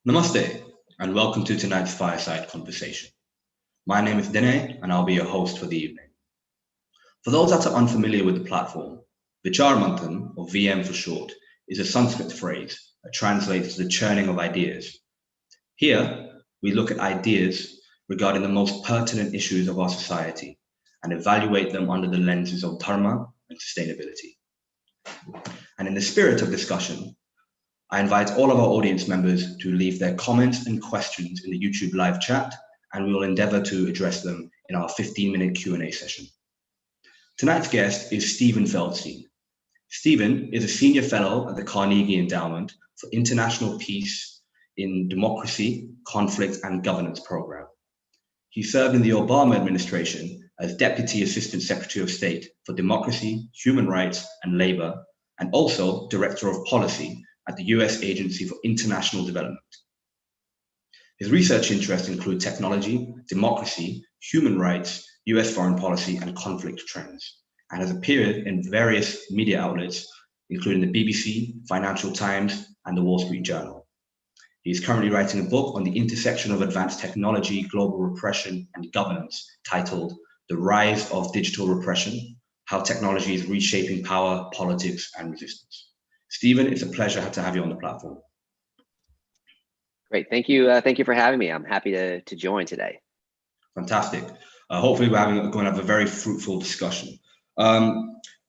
Namaste, and welcome to tonight's fireside conversation. My name is Dinaay, and I'll be your host for the evening. For those that are unfamiliar with the platform, Vichar Manthan, or VM for short, is a Sanskrit phrase that translates to the churning of ideas. Here, we look at ideas regarding the most pertinent issues of our society and evaluate them under the lenses of dharma and sustainability. And in the spirit of discussion, I invite all of our audience members to leave their comments and questions in the YouTube live chat, and we will endeavor to address them in our 15-minute Q&A session. Tonight's guest is Stephen Feldstein. Stephen is a senior fellow at the Carnegie Endowment for International Peace in Democracy, Conflict and Governance program. He served in the Obama administration as Deputy Assistant Secretary of State for Democracy, Human Rights and Labor, and also Director of Policy at the US Agency for International Development. His research interests include technology, democracy, human rights, US foreign policy, and conflict trends, and has appeared in various media outlets, including the BBC, Financial Times, and the Wall Street Journal. He is currently writing a book on the intersection of advanced technology, global repression, and governance, titled The Rise of Digital Repression: How Technology is Reshaping Power, Politics, and Resistance. Stephen, it's a pleasure to have you on the platform. Great, thank you. Thank you for having me. I'm happy to join today. Fantastic. Hopefully we're going to have a very fruitful discussion.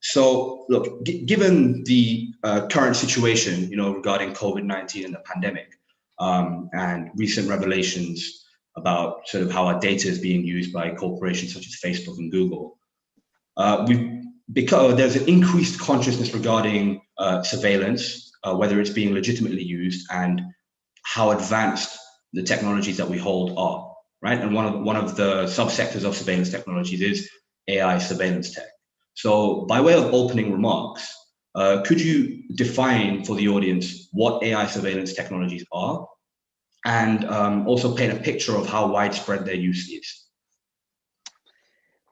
So look, given the current situation, regarding COVID-19 and the pandemic, and recent revelations about sort of how our data is being used by corporations such as Facebook and Google, because there's an increased consciousness regarding surveillance, whether it's being legitimately used, and how advanced the technologies that we hold are, right? And one of the subsectors of surveillance technologies is AI surveillance tech. So by way of opening remarks, could you define for the audience what AI surveillance technologies are, and also paint a picture of how widespread their use is?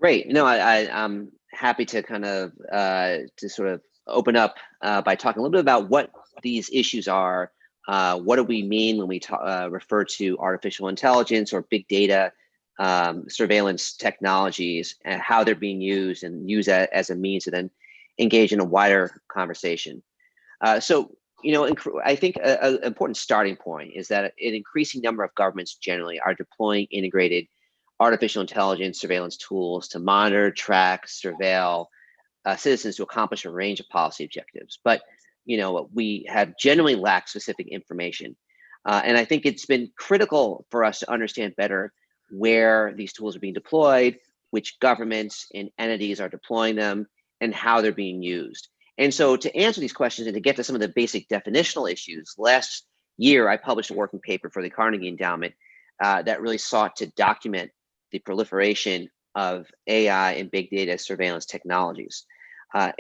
Great. I'm happy to kind of to sort of open up by talking a little bit about what these issues are. What do we mean when we refer to artificial intelligence or big data surveillance technologies, and how they're being used and used as a means to then engage in a wider conversation. I think an important starting point is that an increasing number of governments generally are deploying integrated artificial intelligence surveillance tools to monitor, track, surveil citizens to accomplish a range of policy objectives. But we have generally lacked specific information. And I think it's been critical for us to understand better where these tools are being deployed, which governments and entities are deploying them, and how they're being used. And so to answer these questions and to get to some of the basic definitional issues, last year I published a working paper for the Carnegie Endowment that really sought to document the proliferation of AI and big data surveillance technologies. I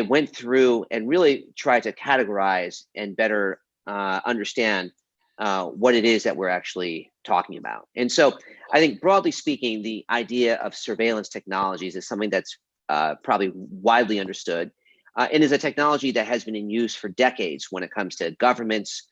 went through and really tried to categorize and better understand what it is that we're actually talking about. And so I think broadly speaking, the idea of surveillance technologies is something that's probably widely understood and is a technology that has been in use for decades when it comes to governments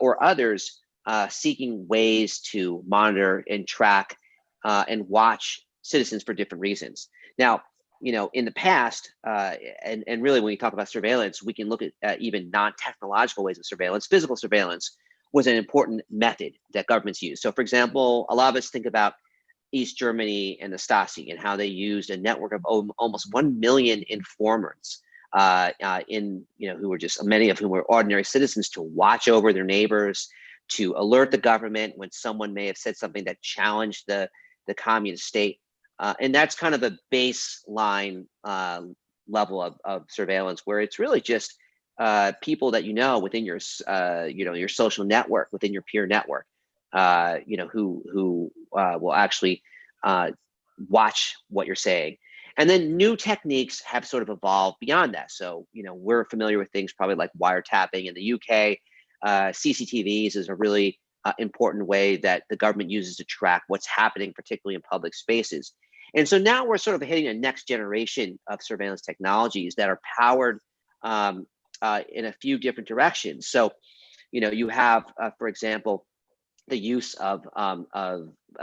or others seeking ways to monitor and track and watch citizens for different reasons. Now, in the past, and really when we talk about surveillance, we can look at even non-technological ways of surveillance. Physical surveillance was an important method that governments use. So for example, a lot of us think about East Germany and the Stasi and how they used a network of almost 1 million informants who were just, many of whom were ordinary citizens, to watch over their neighbors, to alert the government when someone may have said something that challenged the communist state. And that's kind of a baseline level of surveillance, where it's really just people that within your your social network, within your peer network, who will actually watch what you're saying. And then new techniques have sort of evolved beyond that. So we're familiar with things probably like wiretapping in the UK. CCTVs is a really important way that the government uses to track what's happening, particularly in public spaces. And so now we're sort of hitting a next generation of surveillance technologies that are powered in a few different directions. So You have, for example, the use of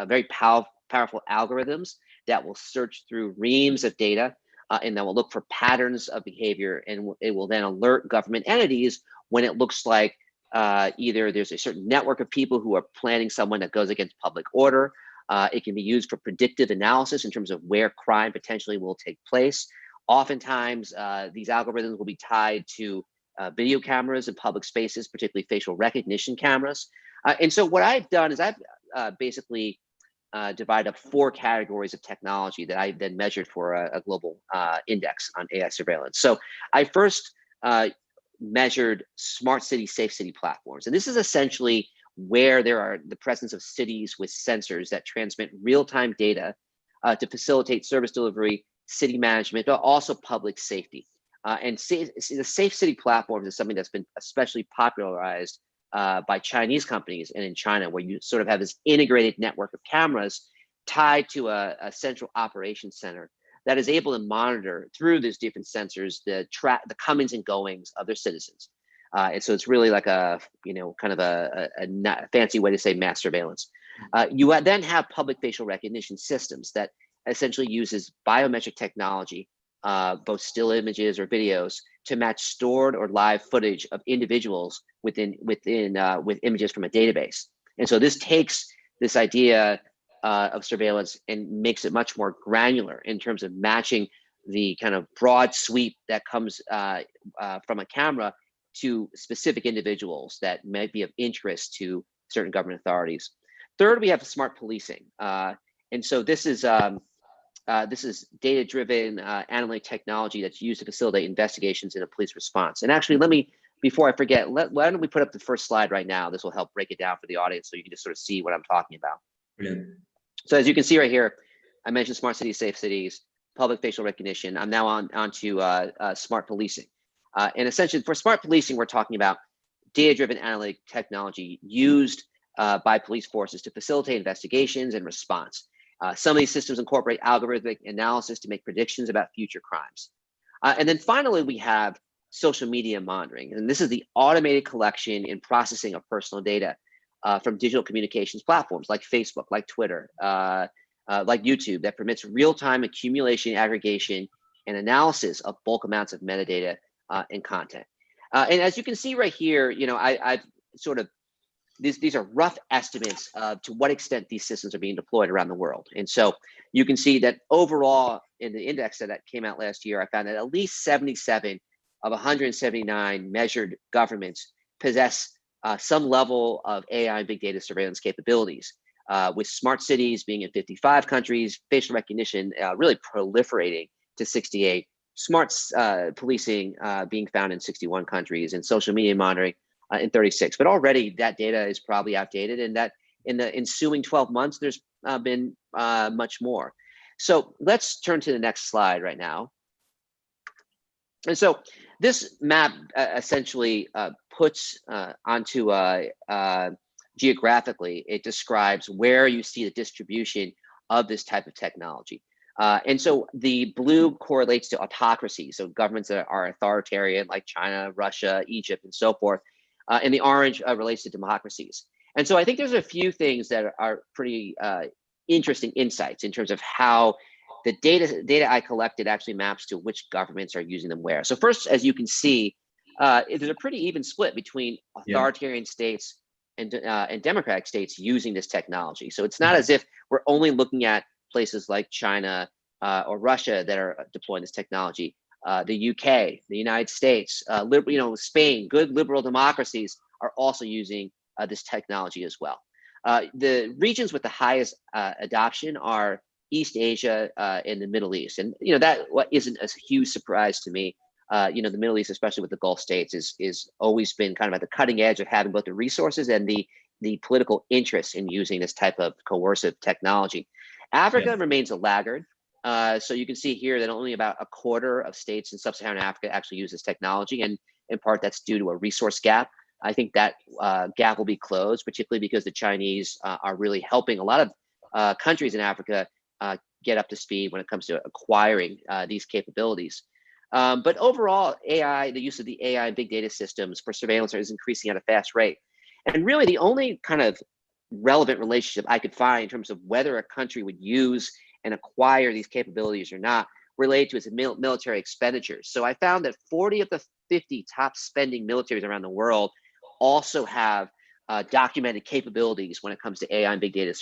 very powerful algorithms that will search through reams of data and that will look for patterns of behavior, and it will then alert government entities when it looks like either there's a certain network of people who are planning someone that goes against public order. It can be used for predictive analysis in terms of where crime potentially will take place. Oftentimes, these algorithms will be tied to video cameras in public spaces, particularly facial recognition cameras. And so what I've done is I've basically divided up 4 categories of technology that I then measured for a global index on AI surveillance. So I first measured smart city, safe city platforms. And this is essentially where there are the presence of cities with sensors that transmit real-time data to facilitate service delivery, city management, but also public safety. And the safe city platforms is something that's been especially popularized by Chinese companies and in China, where you sort of have this integrated network of cameras tied to a central operations center that is able to monitor through these different sensors the comings and goings of their citizens. And so it's really like a, kind of a fancy way to say mass surveillance. You then have public facial recognition systems that essentially uses biometric technology, both still images or videos, to match stored or live footage of individuals with images from a database. And so this takes this idea of surveillance and makes it much more granular in terms of matching the kind of broad sweep that comes from a camera to specific individuals that might be of interest to certain government authorities. Third, we have smart policing. And so this is data-driven analytic technology that's used to facilitate investigations in a police response. And actually, before I forget, why don't we put up the first slide right now? This will help break it down for the audience so you can just sort of see what I'm talking about. Brilliant. So as you can see right here, I mentioned smart cities, safe cities, public facial recognition. I'm now on to smart policing. And essentially for smart policing, we're talking about data-driven analytic technology used by police forces to facilitate investigations and response. Some of these systems incorporate algorithmic analysis to make predictions about future crimes. And then finally, we have social media monitoring. And this is the automated collection and processing of personal data from digital communications platforms like Facebook, like Twitter, like YouTube, that permits real-time accumulation, aggregation, and analysis of bulk amounts of metadata and content. And as you can see right here, I've sort of, these are rough estimates to what extent these systems are being deployed around the world. And so you can see that overall in the index that came out last year, I found that at least 77 of 179 measured governments possess some level of AI and big data surveillance capabilities, with smart cities being in 55 countries, facial recognition really proliferating to 68, smart policing being found in 61 countries, and social media monitoring in 36. But already that data is probably outdated, and that in the ensuing 12 months, there's been much more. So let's turn to the next slide right now. And so this map essentially puts onto geographically, it describes where you see the distribution of this type of technology. And so the blue correlates to autocracy, so governments that are authoritarian like China, Russia, Egypt, and so forth. And the orange relates to democracies. And so I think there's a few things that are pretty interesting insights in terms of how the data I collected actually maps to which governments are using them where. So first, as you can see, there's a pretty even split between authoritarian states and democratic states using this technology. So it's not as if we're only looking at places like China or Russia that are deploying this technology. The UK, the United States, Spain, good liberal democracies are also using this technology as well. The regions with the highest adoption are East Asia and the Middle East. And, that isn't a huge surprise to me. The Middle East, especially with the Gulf states, is always been kind of at the cutting edge of having both the resources and the political interest in using this type of coercive technology. Africa remains a laggard. So you can see here that only about a quarter of states in sub-Saharan Africa actually use this technology, and in part that's due to a resource gap. I think that gap will be closed, particularly because the Chinese are really helping a lot of countries in Africa get up to speed when it comes to acquiring these capabilities. But overall, AI, the use of the AI and big data systems for surveillance is increasing at a fast rate. And really the only kind of relevant relationship I could find in terms of whether a country would use and acquire these capabilities or not related to its military expenditures. So I found that 40 of the 50 top spending militaries around the world also have documented capabilities when it comes to AI and big data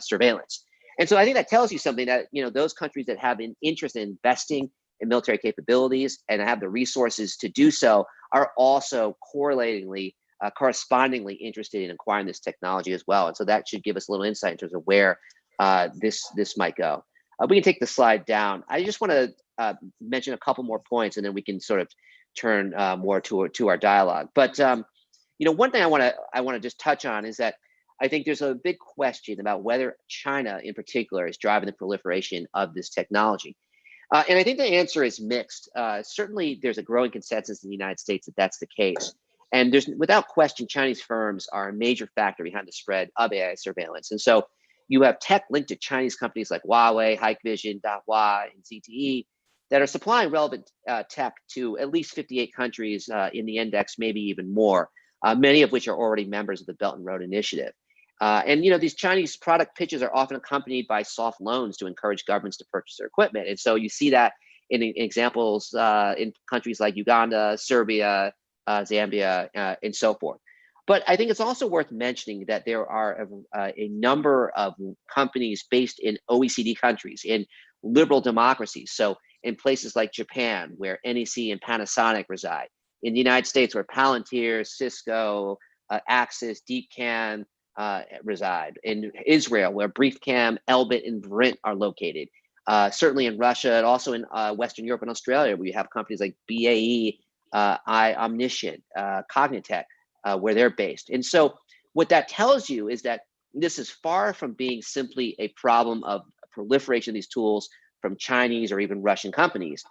surveillance. And so I think that tells you something that, those countries that have an interest in investing in military capabilities and have the resources to do so are also correspondingly interested in acquiring this technology as well. And so that should give us a little insight in terms of where this might go. We can take the slide down. I just want to mention a couple more points, and then we can sort of turn more to our dialogue. But one thing I want to just touch on is that I think there's a big question about whether China, in particular, is driving the proliferation of this technology. And I think the answer is mixed. Certainly, there's a growing consensus in the United States that that's the case. And there's, without question, Chinese firms are a major factor behind the spread of AI surveillance. And so you have tech linked to Chinese companies like Huawei, Hikvision, Dahua, and ZTE that are supplying relevant tech to at least 58 countries in the index, maybe even more, many of which are already members of the Belt and Road Initiative. And these Chinese product pitches are often accompanied by soft loans to encourage governments to purchase their equipment. And so you see that in examples in countries like Uganda, Serbia, Zambia, and so forth. But I think it's also worth mentioning that there are a number of companies based in OECD countries, in liberal democracies. So in places like Japan, where NEC and Panasonic reside, in the United States, where Palantir, Cisco, Axis, DeepCam reside, in Israel, where BriefCam, Elbit, and Brint are located. Certainly in Russia, and also in Western Europe and Australia, where you have companies like BAE, Omniscient, Cognitech, where they're based. And so what that tells you is that this is far from being simply a problem of proliferation of these tools from Chinese or even Russian companies.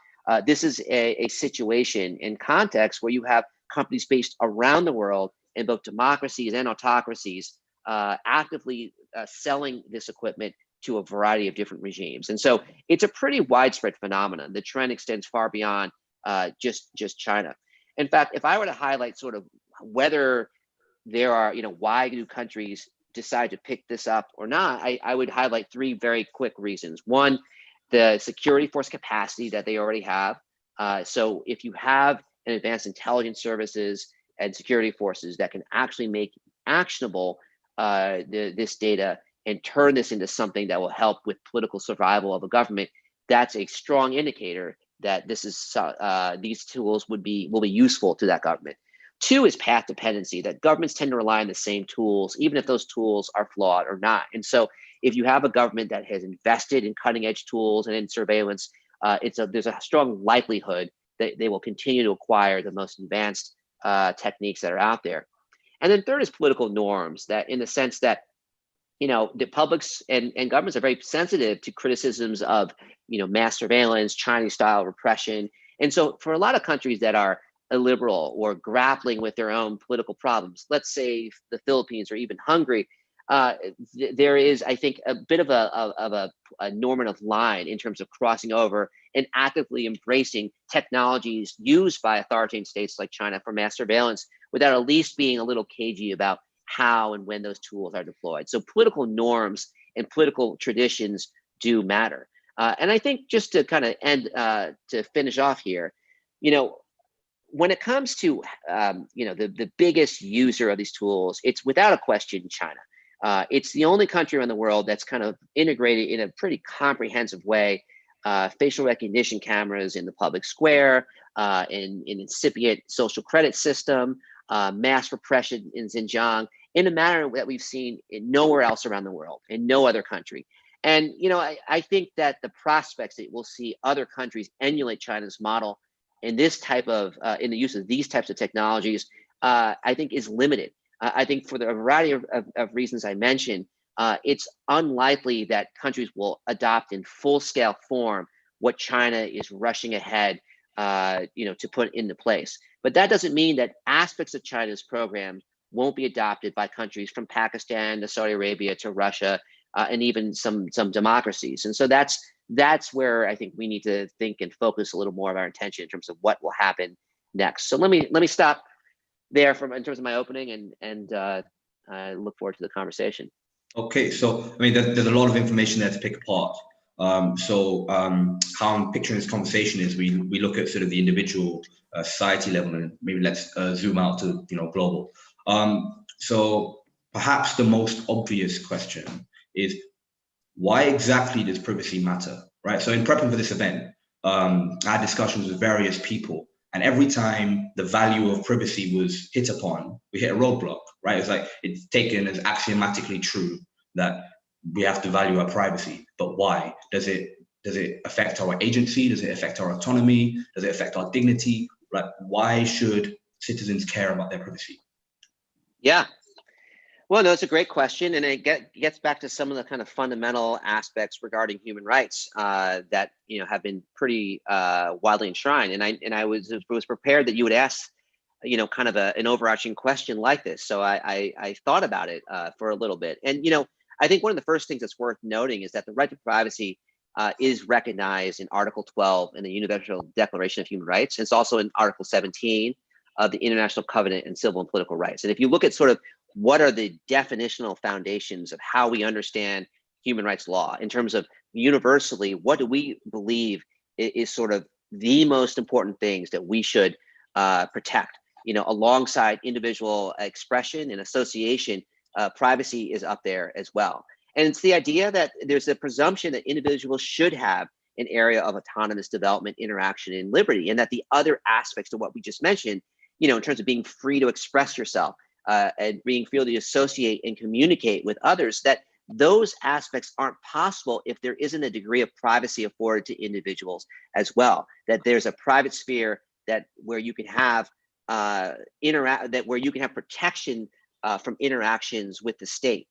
This is a situation in context where you have companies based around the world in both democracies and autocracies actively selling this equipment to a variety of different regimes. And so it's a pretty widespread phenomenon. The trend extends far beyond just China. In fact, if I were to highlight sort of whether there are, why do countries decide to pick this up or not, I would highlight three very quick reasons. One, the security force capacity that they already have. So if you have an advanced intelligence services and security forces that can actually make actionable this data and turn this into something that will help with political survival of a government, that's a strong indicator that this is these tools will be useful to that government. Two is path dependency, that governments tend to rely on the same tools, even if those tools are flawed or not. And so if you have a government that has invested in cutting edge tools and in surveillance, there's a strong likelihood that they will continue to acquire the most advanced techniques that are out there. And then third is political norms, that in the sense that the publics and governments are very sensitive to criticisms of mass surveillance, Chinese style repression. And so for a lot of countries that are illiberal or grappling with their own political problems, let's say the Philippines or even Hungary, there is, I think, a bit of a normative line in terms of crossing over and actively embracing technologies used by authoritarian states like China for mass surveillance, without at least being a little cagey about how and when those tools are deployed. So political norms and political traditions do matter. And I think just to kind of end, to finish off here, when it comes to the biggest user of these tools, it's without a question China. It's the only country around the world that's kind of integrated in a pretty comprehensive way, facial recognition cameras in the public square, in an incipient social credit system, mass repression in Xinjiang, in a manner that we've seen nowhere else around the world, in no other country. And I think that the prospects that we'll see other countries emulate China's model in this type of in the use of these types of technologies, I think is limited. I think for the variety of reasons I mentioned, it's unlikely that countries will adopt in full-scale form what China is rushing ahead, to put into place. But that doesn't mean that aspects of China's program won't be adopted by countries from Pakistan to Saudi Arabia to Russia, and even some democracies. And so that's that's where I think we need to think and focus a little more of our attention in terms of what will happen next. So let me stop there in terms of my opening, and I look forward to the conversation. Okay, so I mean, there's a lot of information there to pick apart. How I'm picturing this conversation is we look at sort of the individual society level, and maybe let's zoom out to global. So perhaps the most obvious question is, why exactly does privacy matter, right? So in prepping for this event, I had discussions with various people, and every time the value of privacy was hit upon, we hit a roadblock, right? It's like it's taken as axiomatically true that we have to value our privacy, but why? Does it affect our agency? Does it affect our autonomy? Does it affect our dignity? Like, why should citizens care about their privacy? Yeah. Well, no, it's a great question, and it gets back to some of the kind of fundamental aspects regarding human rights that have been pretty widely enshrined. And I was prepared that you would ask, kind of an overarching question like this. So I thought about it for a little bit, and I think one of the first things that's worth noting is that the right to privacy is recognized in Article 12 in the Universal Declaration of Human Rights. It's also in Article 17 of the International Covenant on Civil and Political Rights. And if you look at sort of what are the definitional foundations of how we understand human rights law in terms of universally, what do we believe is sort of the most important things that we should protect, alongside individual expression and association, privacy is up there as well. And it's the idea that there's a presumption that individuals should have an area of autonomous development, interaction, and liberty, and that the other aspects of what we just mentioned, in terms of being free to express yourself, and being free to associate and communicate with others, that those aspects aren't possible if there isn't a degree of privacy afforded to individuals as well. That there's a private sphere where you can have where you can have protection from interactions with the state,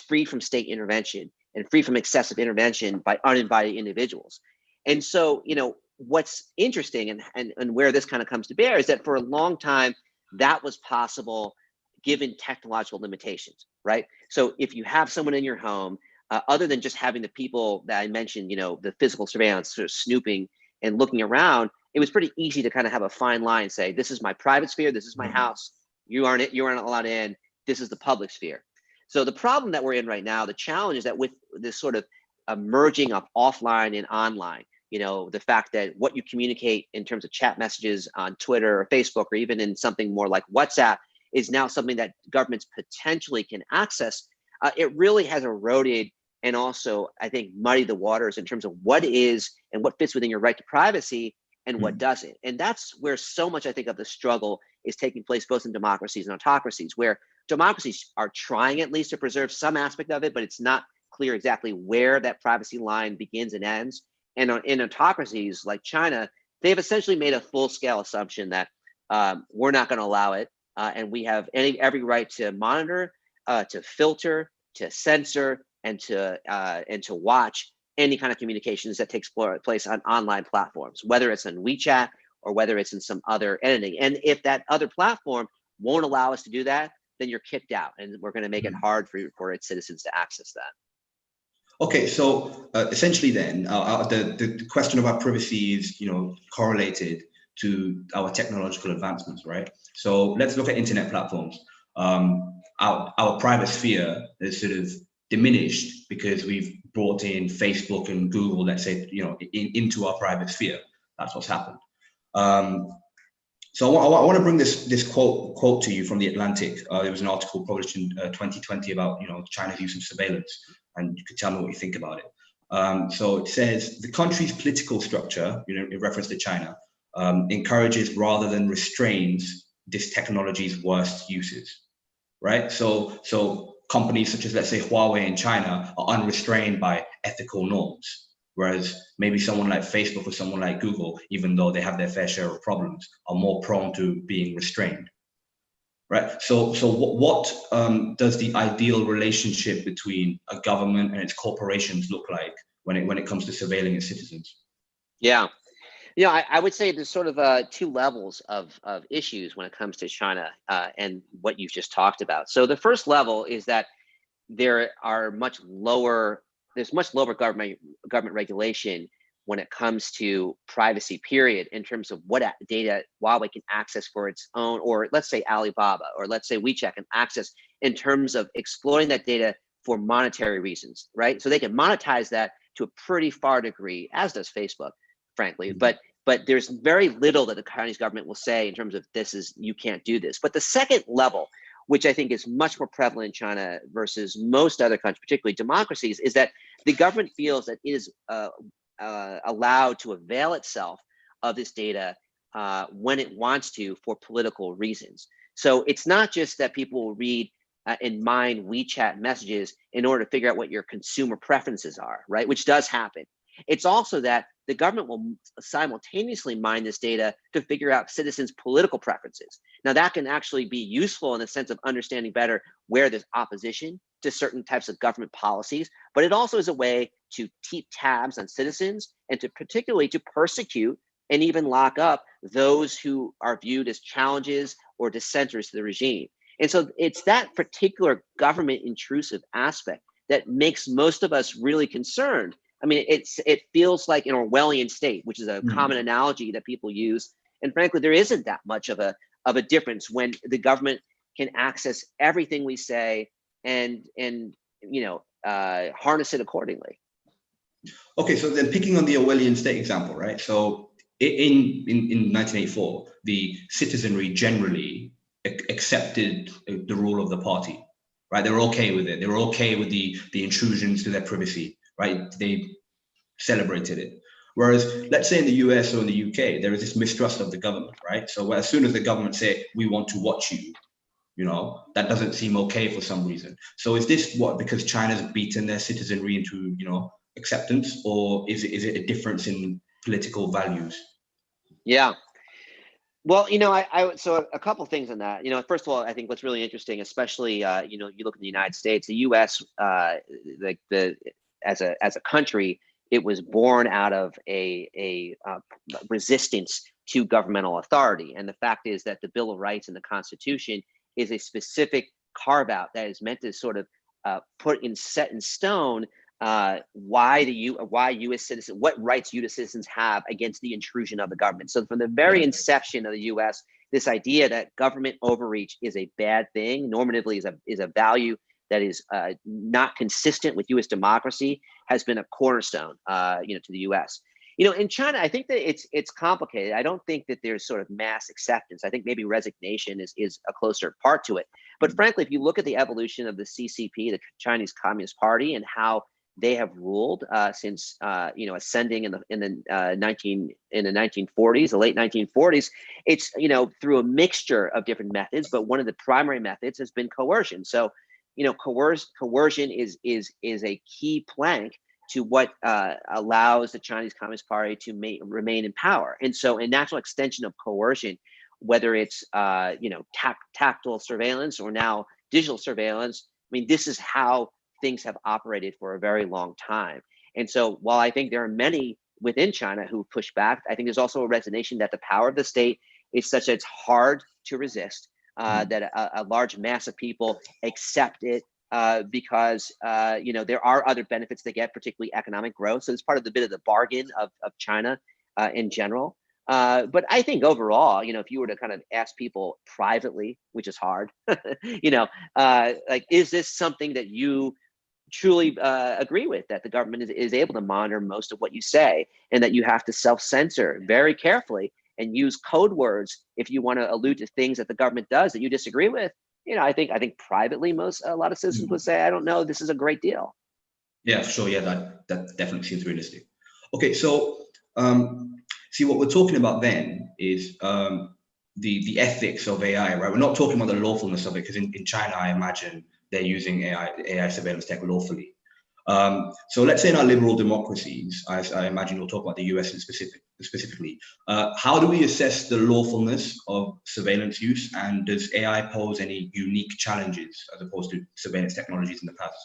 free from state intervention and free from excessive intervention by uninvited individuals. And so, what's interesting and where this kind of comes to bear is that for a long time that was possible given technological limitations, right? So if you have someone in your home, other than just having the people that I mentioned, the physical surveillance sort of snooping and looking around, it was pretty easy to kind of have a fine line, say, this is my private sphere, this is my house, you aren't allowed in, this is the public sphere. So the problem that we're in right now, the challenge is that with this sort of merging of offline and online, the fact that what you communicate in terms of chat messages on Twitter or Facebook, or even in something more like WhatsApp, is now something that governments potentially can access. It really has eroded and also, I think, muddied the waters in terms of what is and what fits within your right to privacy and what doesn't. And that's where so much, I think, of the struggle is taking place, both in democracies and autocracies, where democracies are trying at least to preserve some aspect of it, but it's not clear exactly where that privacy line begins and ends. And in autocracies like China, they've essentially made a full-scale assumption that we're not going to allow it, and we have every right to monitor, to filter, to censor, and to watch any kind of communications that takes place on online platforms, whether it's on WeChat or whether it's in some other entity. And if that other platform won't allow us to do that, then you're kicked out, and we're going to make it hard for its citizens to access that. Okay, so essentially then, the question about privacy is, correlated to our technological advancements, right? So let's look at internet platforms. Our private sphere is sort of diminished because we've brought in Facebook and Google, let's say, into our private sphere. That's what's happened. So I want to bring this quote to you from The Atlantic. There was an article published in 2020 about China's use of surveillance, and you could tell me what you think about it. So it says the country's political structure, in reference to China, encourages rather than restrains this technology's worst uses, right? So companies such as, let's say, Huawei in China are unrestrained by ethical norms, whereas maybe someone like Facebook or someone like Google, even though they have their fair share of problems, are more prone to being restrained, right? So what does the ideal relationship between a government and its corporations look like when it comes to surveilling its citizens? Yeah. I would say there's sort of two levels of issues when it comes to China and what you've just talked about. So the first level is that there are much lower there's much lower government regulation when it comes to privacy, period, in terms of what data Huawei can access for its own, or let's say Alibaba, or let's say WeChat can access in terms of exploiting that data for monetary reasons, right? So they can monetize that to a pretty far degree, as does Facebook, frankly. But there's very little that the Chinese government will say in terms of you can't do this. But the second level, which I think is much more prevalent in China versus most other countries, particularly democracies, is that the government feels that it is allowed to avail itself of this data when it wants to for political reasons. So it's not just that people will read and mine WeChat messages in order to figure out what your consumer preferences are, right? Which does happen. It's also that the government will simultaneously mine this data to figure out citizens' political preferences. Now, that can actually be useful in the sense of understanding better where there's opposition to certain types of government policies, but it also is a way to keep tabs on citizens and to particularly to persecute and even lock up those who are viewed as challenges or dissenters to the regime. And so it's that particular government intrusive aspect that makes most of us really concerned. I mean, it feels like an Orwellian state, which is a common analogy that people use. And frankly, there isn't that much of a difference when the government can access everything we say and harness it accordingly. Okay, so then picking on the Orwellian state example, right? So in 1984, the citizenry generally accepted the rule of the party, right? They were okay with it. They were okay with the intrusions to their privacy, right? They celebrated it. Whereas, let's say in the US or in the UK, there is this mistrust of the government, right? So as soon as the government say, we want to watch you, that doesn't seem okay for some reason. So is this because China's beaten their citizenry into, acceptance, or is it a difference in political values? Yeah. Well, so a couple of things on that. First of all, I think what's really interesting, especially you look at the United States, the U.S. As a country, it was born out of a resistance to governmental authority, and the fact is that the Bill of Rights and the Constitution is a specific carve out that is meant to sort of set in stone why U.S. citizens, what rights U.S. citizens have against the intrusion of the government. So from the very inception of the U.S., this idea that government overreach is a bad thing, normatively is a value that is not consistent with U.S. democracy, has been a cornerstone, to the U.S. In China, I think that it's complicated. I don't think that there's sort of mass acceptance. I think maybe resignation is a closer part to it. But frankly, if you look at the evolution of the CCP, the Chinese Communist Party, and how they have ruled since ascending in the 1940s, the late 1940s, it's through a mixture of different methods, but one of the primary methods has been coercion. So coercion is a key plank to what allows the Chinese Communist Party to remain in power. And so a natural extension of coercion, whether it's tactile surveillance or now digital surveillance, I mean, this is how things have operated for a very long time. And so while I think there are many within China who push back, I think there's also a resignation that the power of the state is such that it's hard to resist, that a large mass of people accept it because there are other benefits they get, particularly economic growth. So it's part of the bit of the bargain of China in general. But I think overall, if you were to kind of ask people privately, which is hard, is this something that you truly agree with, that the government is able to monitor most of what you say, and that you have to self-censor very carefully and use code words if you want to allude to things that the government does that you disagree with? I think privately, a lot of citizens would say, I don't know, this is a great deal. Yeah, for sure. Yeah, that definitely seems realistic. Okay, so see, what we're talking about then is the ethics of AI, right? We're not talking about the lawfulness of it, because in China, I imagine they're using AI surveillance tech lawfully. So let's say in our liberal democracies, I imagine we'll talk about the US specifically. How do we assess the lawfulness of surveillance use, and does AI pose any unique challenges as opposed to surveillance technologies in the past?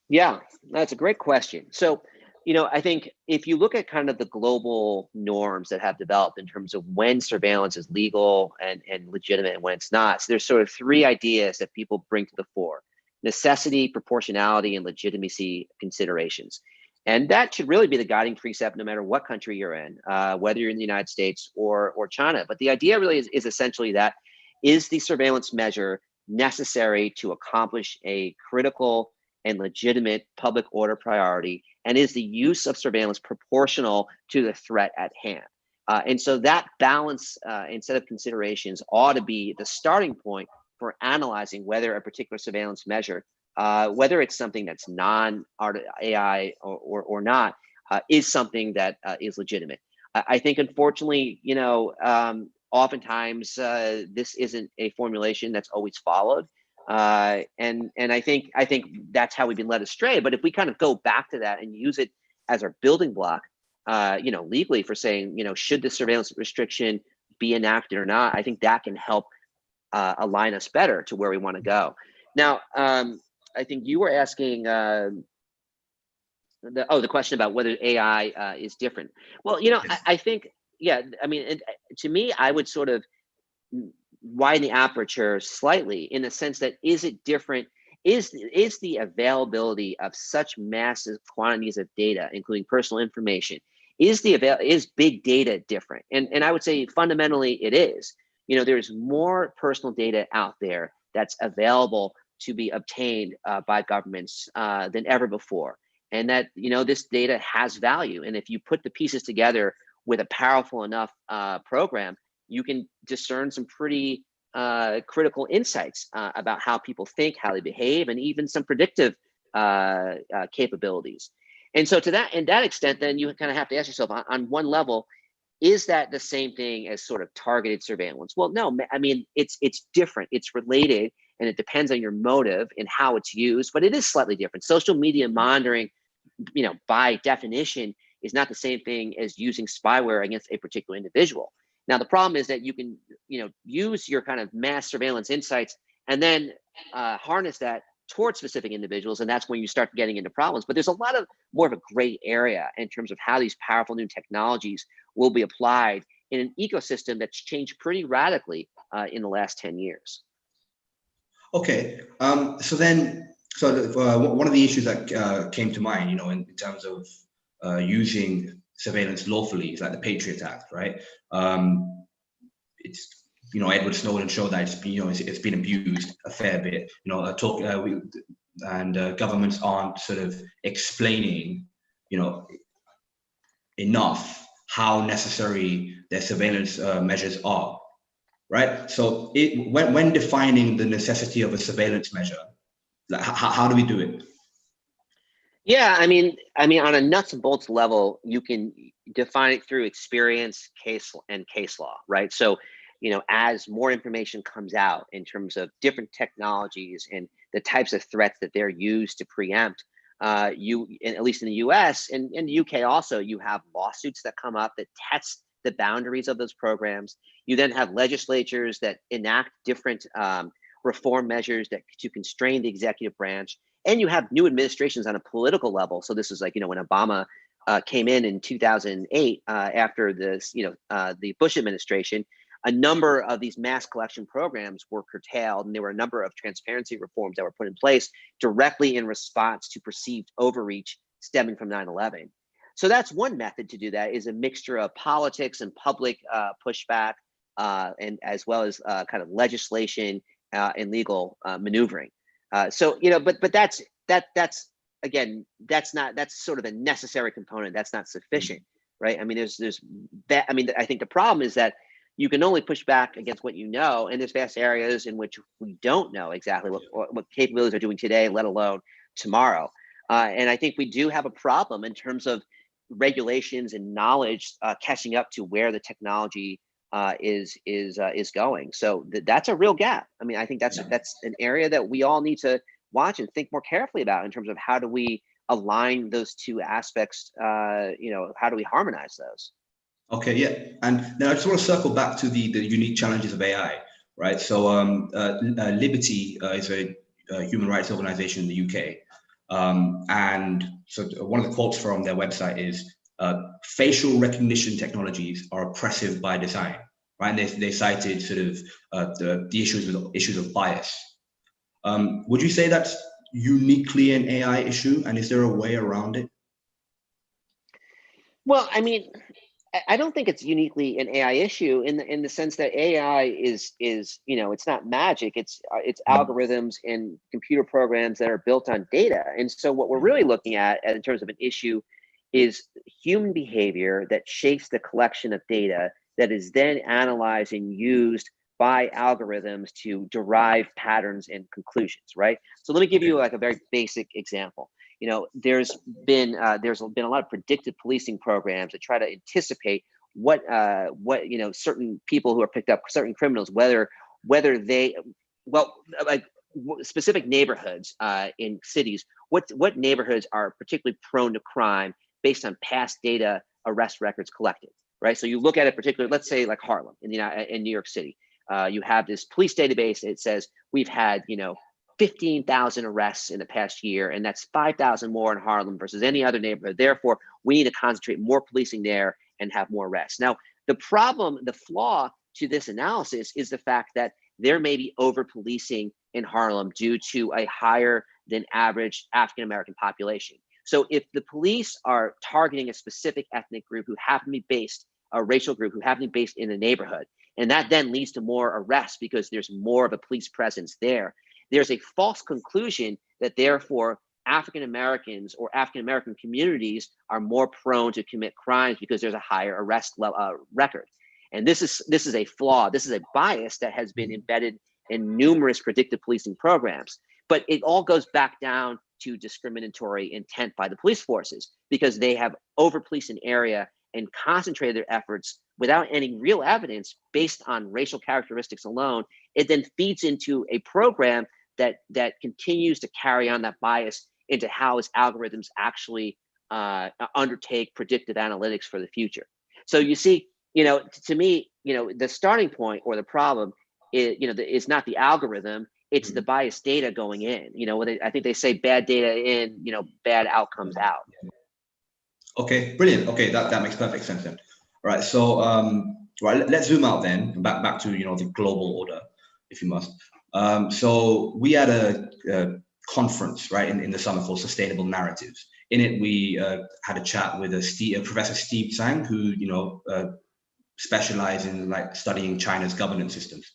Yeah, that's a great question. So, I think if you look at kind of the global norms that have developed in terms of when surveillance is legal and legitimate and when it's not, so there's sort of three ideas that people bring to the fore. necessity, proportionality, and legitimacy considerations. And that should really be the guiding precept no matter what country you're in, whether you're in the United States or China. But the idea really is essentially that, is the surveillance measure necessary to accomplish a critical and legitimate public order priority? And is the use of surveillance proportional to the threat at hand? And so that balance and set of considerations ought to be the starting point for analyzing whether a particular surveillance measure, whether it's something that's non-AI or not, is something that is legitimate. I think, unfortunately, oftentimes this isn't a formulation that's always followed, and I think that's how we've been led astray. But if we kind of go back to that and use it as our building block, legally, for saying, should the surveillance restriction be enacted or not, I think that can help align us better to where we want to go. Now, I think you were asking the question about whether AI is different. Well, Yes. I think, yeah, I mean, to me, I would sort of widen the aperture slightly, in the sense that, is it different? Is the availability of such massive quantities of data, including personal information, is big data different? And I would say fundamentally it is. There's more personal data out there that's available to be obtained by governments than ever before. And that, this data has value. And if you put the pieces together with a powerful enough program, you can discern some pretty critical insights about how people think, how they behave, and even some predictive capabilities. And so to that extent, then you kind of have to ask yourself, on one level, is that the same thing as sort of targeted surveillance? Well, no, I mean, it's different, it's related, and it depends on your motive and how it's used, but it is slightly different. Social media monitoring, by definition, is not the same thing as using spyware against a particular individual. Now, the problem is that you can, use your kind of mass surveillance insights and then harness that towards specific individuals, and that's when you start getting into problems. But there's a lot of more of a gray area in terms of how these powerful new technologies will be applied in an ecosystem that's changed pretty radically in the last 10 years. Okay, so one of the issues that came to mind, in terms of using surveillance lawfully, is like the Patriot Act, right? It's Edward Snowden showed that it's been abused a fair bit. Governments aren't sort of explaining, enough how necessary their surveillance measures are, right? So when defining the necessity of a surveillance measure, like how do we do it? Yeah, I mean, on a nuts and bolts level, you can define it through experience, case law, right? So, as more information comes out in terms of different technologies and the types of threats that they're used to preempt, at least in the US and in the UK also, you have lawsuits that come up that test the boundaries of those programs. You then have legislatures that enact different reform measures to constrain the executive branch. And you have new administrations on a political level. So this is like, when Obama came in 2008 after this, the Bush administration, a number of these mass collection programs were curtailed, and there were a number of transparency reforms that were put in place directly in response to perceived overreach stemming from 9/11. So that's one method to do that, is a mixture of politics and public pushback, and as well as kind of legislation and legal maneuvering. But that's again, that's sort of a necessary component. That's not sufficient, right? I mean, I think the problem is that you can only push back against what you know, and there's vast areas in which we don't know exactly what capabilities are doing today, let alone tomorrow. And I think we do have a problem in terms of regulations and knowledge catching up to where the technology is going. So that's a real gap. I mean, I think that's an area that we all need to watch and think more carefully about in terms of how do we align those two aspects. How do we harmonize those? Okay, yeah, and now I just want to circle back to the unique challenges of AI, right? So Liberty is a human rights organization in the UK, and so one of the quotes from their website is, facial recognition technologies are oppressive by design, right? And they cited sort of the issues of bias. Would you say that's uniquely an AI issue, and is there a way around it? Well, I mean, I don't think it's uniquely an AI issue in the sense that AI is it's not magic. It's algorithms and computer programs that are built on data. And so what we're really looking at in terms of an issue is human behavior that shapes the collection of data that is then analyzed and used by algorithms to derive patterns and conclusions, right? So let me give you like a very basic example. There's been a lot of predictive policing programs that try to anticipate what certain people who are picked up, certain criminals, whether they, well, like specific neighborhoods in cities, what neighborhoods are particularly prone to crime based on past data arrest records collected, right? So you look at it particularly, let's say like Harlem in New York City. You have this police database. It says we've had 15,000 arrests in the past year, and that's 5,000 more in Harlem versus any other neighborhood. Therefore, we need to concentrate more policing there and have more arrests. Now, the flaw to this analysis is the fact that there may be over policing in Harlem due to a higher than average African American population. So if the police are targeting a specific ethnic group who happen to be based, a racial group who happen to be based in the neighborhood, and that then leads to more arrests because there's more of a police presence there, there's a false conclusion that therefore African Americans or African American communities are more prone to commit crimes because there's a higher arrest record. And this is a flaw. This is a bias that has been embedded in numerous predictive policing programs. But it all goes back down to discriminatory intent by the police forces because they have over-policed an area and concentrated their efforts without any real evidence based on racial characteristics alone. It then feeds into a program that continues to carry on that bias into how its algorithms actually undertake predictive analytics for the future. So you see, to me, the starting point or the problem is not the algorithm, it's the biased data going in. I think they say bad data in, bad outcomes out. Okay, brilliant. Okay, that makes perfect sense then. All right, so right, let's zoom out then, back to the global order, if you must. So we had a conference, right, in the summer called Sustainable Narratives. In it, we had a chat with Professor Steve Tsang, who specialized in studying China's governance systems.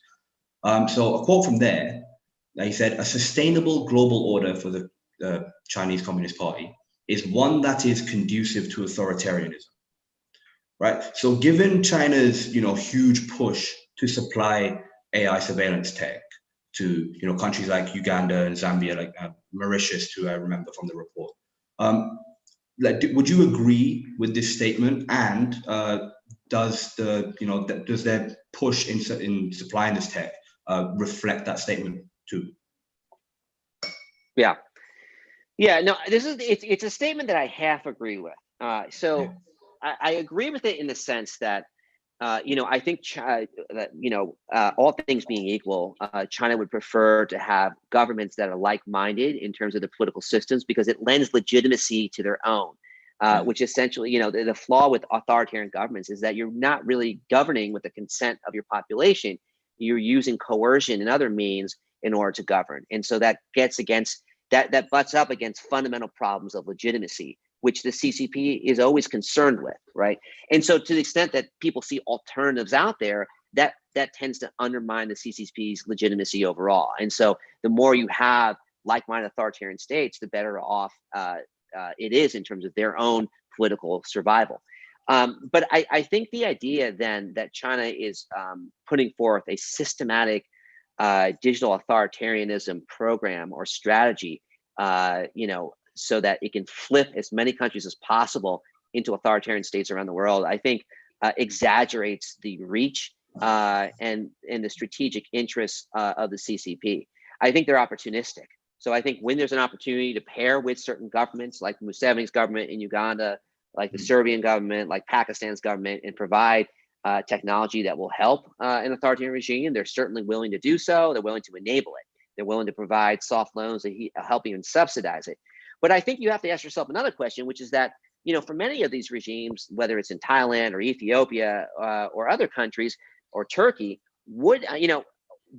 So a quote from there, he said, "A sustainable global order for the Chinese Communist Party is one that is conducive to authoritarianism." Right. So given China's huge push to supply AI surveillance tech to countries like Uganda and Zambia, like Mauritius, who I remember from the report, would you agree with this statement? And does their push in supplying this tech reflect that statement too? Yeah. No, it's a statement that I half agree with. I agree with it in the sense that, I think all things being equal, China would prefer to have governments that are like-minded in terms of the political systems because it lends legitimacy to their own, which essentially, the flaw with authoritarian governments is that you're not really governing with the consent of your population. You're using coercion and other means in order to govern. And so that butts up against fundamental problems of legitimacy, which the CCP is always concerned with, right? And so to the extent that people see alternatives out there, that tends to undermine the CCP's legitimacy overall. And so the more you have like-minded authoritarian states, the better off it is in terms of their own political survival. But I think the idea then that China is putting forth a systematic digital authoritarianism program or strategy, so that it can flip as many countries as possible into authoritarian states around the world, I think exaggerates the reach and the strategic interests of the CCP. I think they're opportunistic. So I think when there's an opportunity to pair with certain governments, like Museveni's government in Uganda, like the Serbian government, like Pakistan's government, and provide technology that will help an authoritarian regime, they're certainly willing to do so. They're willing to enable it. They're willing to provide soft loans that help even subsidize it. But I think you have to ask yourself another question, which is that, for many of these regimes, whether it's in Thailand or Ethiopia or other countries or Turkey, would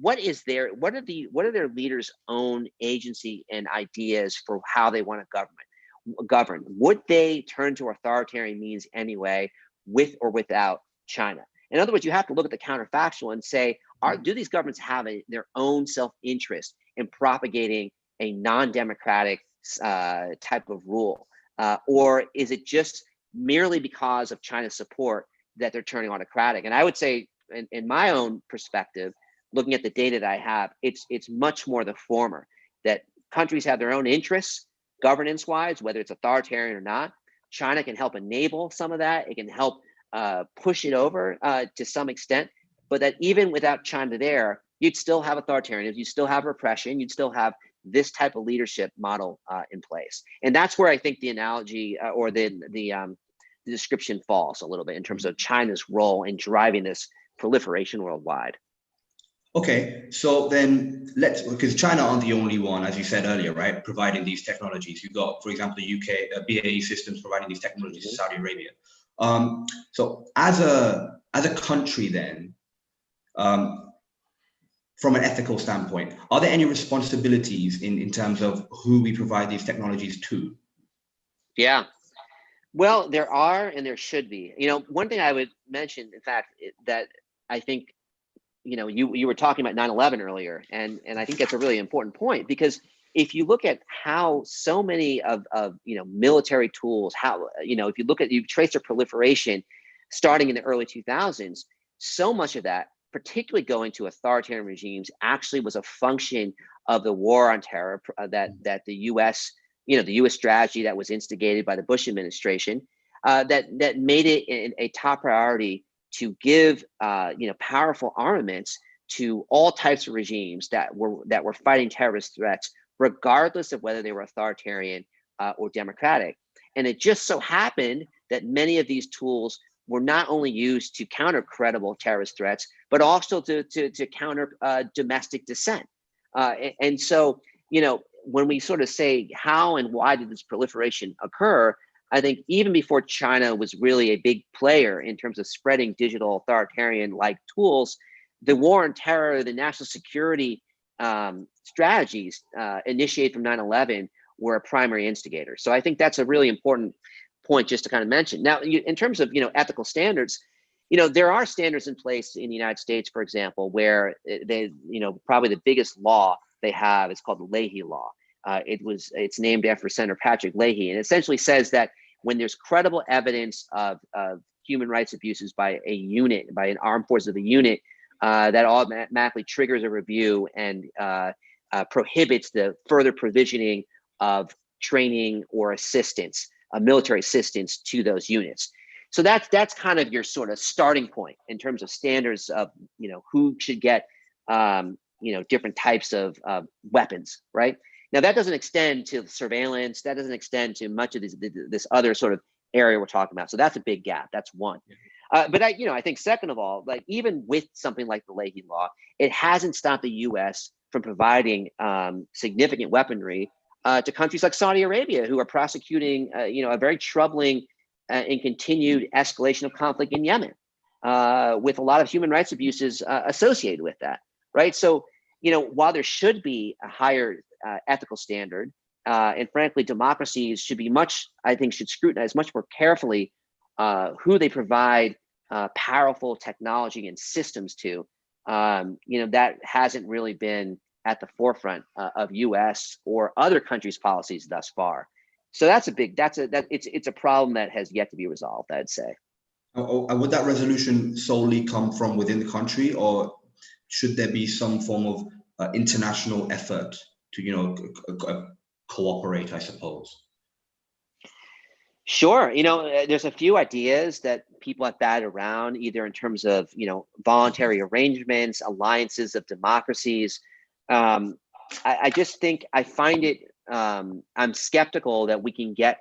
what are their leaders' own agency and ideas for how they want to govern? Would they turn to authoritarian means anyway, with or without China? In other words, you have to look at the counterfactual and say, do these governments have their own self-interest in propagating a non-democratic type of rule? Or is it just merely because of China's support that they're turning autocratic? And I would say, in my own perspective, looking at the data that I have, it's much more the former, that countries have their own interests governance-wise, whether it's authoritarian or not. China can help enable some of that. It can help push it over to some extent, but that even without China there, you'd still have authoritarianism, you'd still have repression, you'd still have this type of leadership model in place. And that's where I think the analogy or the description falls a little bit in terms of China's role in driving this proliferation worldwide. Okay, so then because China aren't the only one, as you said earlier, right, providing these technologies. You've got, for example, the UK, BAE Systems providing these technologies to Saudi Arabia. So as a country then, from an ethical standpoint, are there any responsibilities in terms of who we provide these technologies to? Yeah, well, there are and there should be. One thing I would mention, in fact, that I think, you were talking about 9/11 earlier, and I think that's a really important point, because if you look at how so many of military tools, how if you trace their proliferation starting in the early 2000s, so much of that, particularly going to authoritarian regimes, actually was a function of the war on terror that the U.S. The U.S. strategy that was instigated by the Bush administration, that made it a top priority to give powerful armaments to all types of regimes that were fighting terrorist threats, regardless of whether they were authoritarian or democratic. And it just so happened that many of these tools were not only used to counter credible terrorist threats, but also to counter domestic dissent. And so, when we sort of say how and why did this proliferation occur, I think even before China was really a big player in terms of spreading digital authoritarian-like tools, the war on terror, the national security strategies initiated from 9/11 were a primary instigator. So I think that's a really important point just to kind of mention. Now, in terms of ethical standards, there are standards in place in the United States, for example, where they probably the biggest law they have is called the Leahy Law. It's named after Senator Patrick Leahy, and essentially says that when there's credible evidence of human rights abuses by an armed forces of a unit, that automatically triggers a review and prohibits the further provisioning of training or assistance, military assistance to those units. So that's kind of your sort of starting point in terms of standards of who should get different types of weapons, right? Now, that doesn't extend to surveillance. That doesn't extend to much of this other sort of area we're talking about. So that's a big gap. That's one. But I think second of all, like even with something like the Leahy Law, it hasn't stopped the U.S. from providing significant weaponry to countries like Saudi Arabia, who are prosecuting a very troubling and continued escalation of conflict in Yemen, with a lot of human rights abuses associated with that, right? So while there should be a higher ethical standard, and frankly, democracies should scrutinize much more carefully who they provide powerful technology and systems to. That hasn't really been at the forefront of U.S. or other countries' policies thus far. So it's a problem that has yet to be resolved, I'd say. Would that resolution solely come from within the country, or should there be some form of international effort to cooperate, I suppose? Sure. There's a few ideas that people have batted around, either in terms of, voluntary arrangements, alliances of democracies. I just think I find it, I'm skeptical that we can get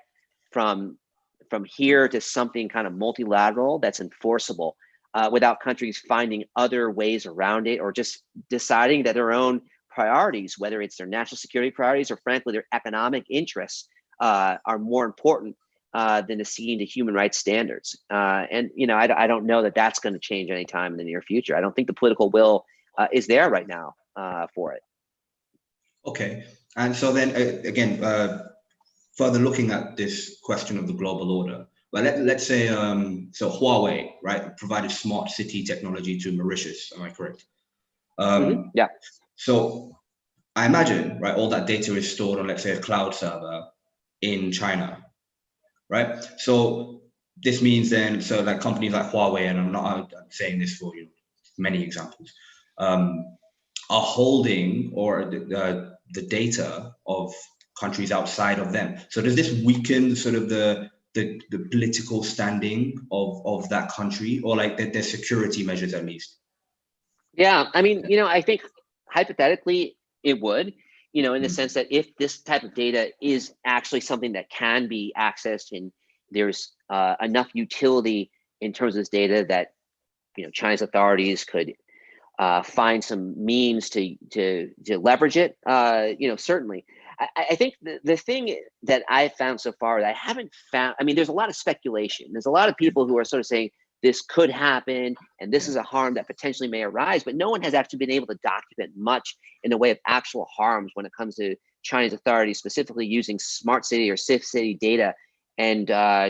from here to something kind of multilateral that's enforceable without countries finding other ways around it, or just deciding that their own priorities, whether it's their national security priorities or frankly their economic interests, are more important than acceding to human rights standards. And I don't know that that's going to change anytime in the near future. I don't think the political will is there right now for it. Okay, and so then again, further looking at this question of the global order, well, let's say so Huawei, right, provided smart city technology to Mauritius. Am I correct? Yeah. So I imagine, right, all that data is stored on, let's say, a cloud server in China, right? So this means then, so like companies like Huawei, and I'm saying this for you, many examples, are holding or the data of countries outside of them. So does this weaken sort of the political standing of that country, or like their security measures at least? Yeah, I mean, I think hypothetically it would, in the sense that if this type of data is actually something that can be accessed and there's enough utility in terms of this data that, China's authorities could find some means to leverage it, certainly. I think the thing that I found so far that I haven't found, I mean, there's a lot of speculation. There's a lot of people who are sort of saying this could happen and this is a harm that potentially may arise, but no one has actually been able to document much in the way of actual harms when it comes to Chinese authorities, specifically using smart city or safe city data and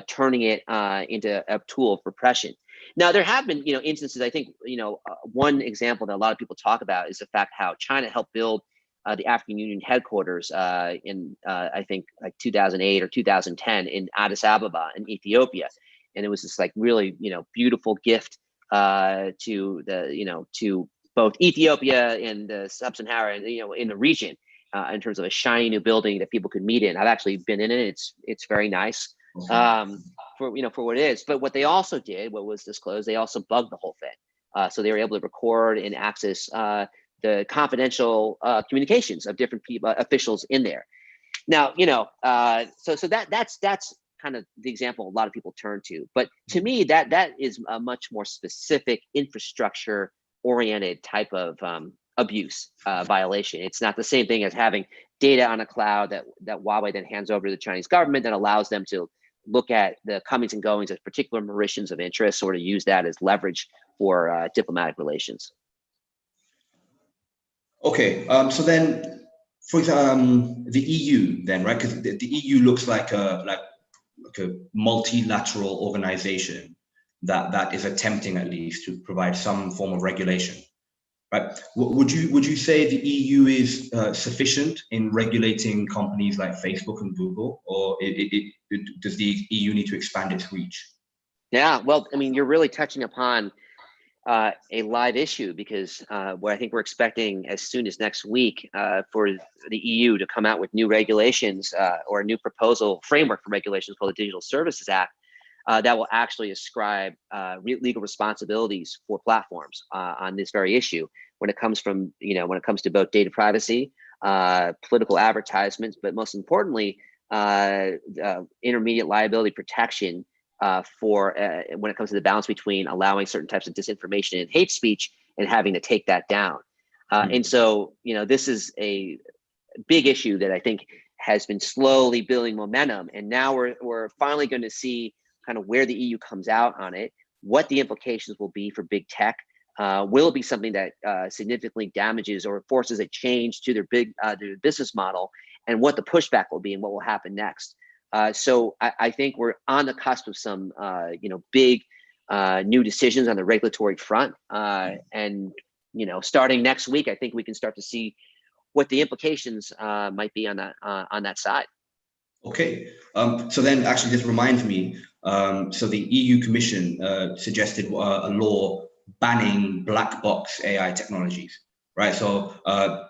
turning it into a tool of repression. Now, there have been, instances, I think, one example that a lot of people talk about is the fact how China helped build the African Union headquarters in, I think, like 2008 or 2010 in Addis Ababa in Ethiopia. And it was this like really, beautiful gift to the, to both Ethiopia and the sub-Saharan, in the region in terms of a shiny new building that people could meet in. I've actually been in it. It's very nice. For what it is. But what they also did, what was disclosed, they also bugged the whole thing. So they were able to record and access the confidential communications of different people, officials in there. Now, so that's kind of the example a lot of people turn to. But to me, that is a much more specific infrastructure oriented type of abuse violation. It's not the same thing as having data on a cloud that Huawei then hands over to the Chinese government that allows them to look at the comings and goings of particular Mauritians of interest, or to use that as leverage for diplomatic relations. Okay, so then, for example, the EU then, right? Because the EU looks like a multilateral organization that is attempting at least to provide some form of regulation. Right. Would you say the EU is sufficient in regulating companies like Facebook and Google, or does the EU need to expand its reach? Yeah, well, I mean, you're really touching upon a live issue, because what I think we're expecting as soon as next week for the EU to come out with new regulations or a new proposal framework for regulations called the Digital Services Act that will actually ascribe legal responsibilities for platforms on this very issue when it comes to both data privacy, political advertisements, but most importantly, intermediate liability protection for when it comes to the balance between allowing certain types of disinformation and hate speech and having to take that down. And so, this is a big issue that I think has been slowly building momentum. And now we're finally going to see kind of where the EU comes out on it, what the implications will be for big tech. Will it be something that significantly damages or forces a change to their business model, and what the pushback will be and what will happen next. So I think we're on the cusp of some big new decisions on the regulatory front. And starting next week, I think we can start to see what the implications might be on that side. Okay, so then actually this reminds me, so the EU Commission suggested a law banning black box AI technologies, right? So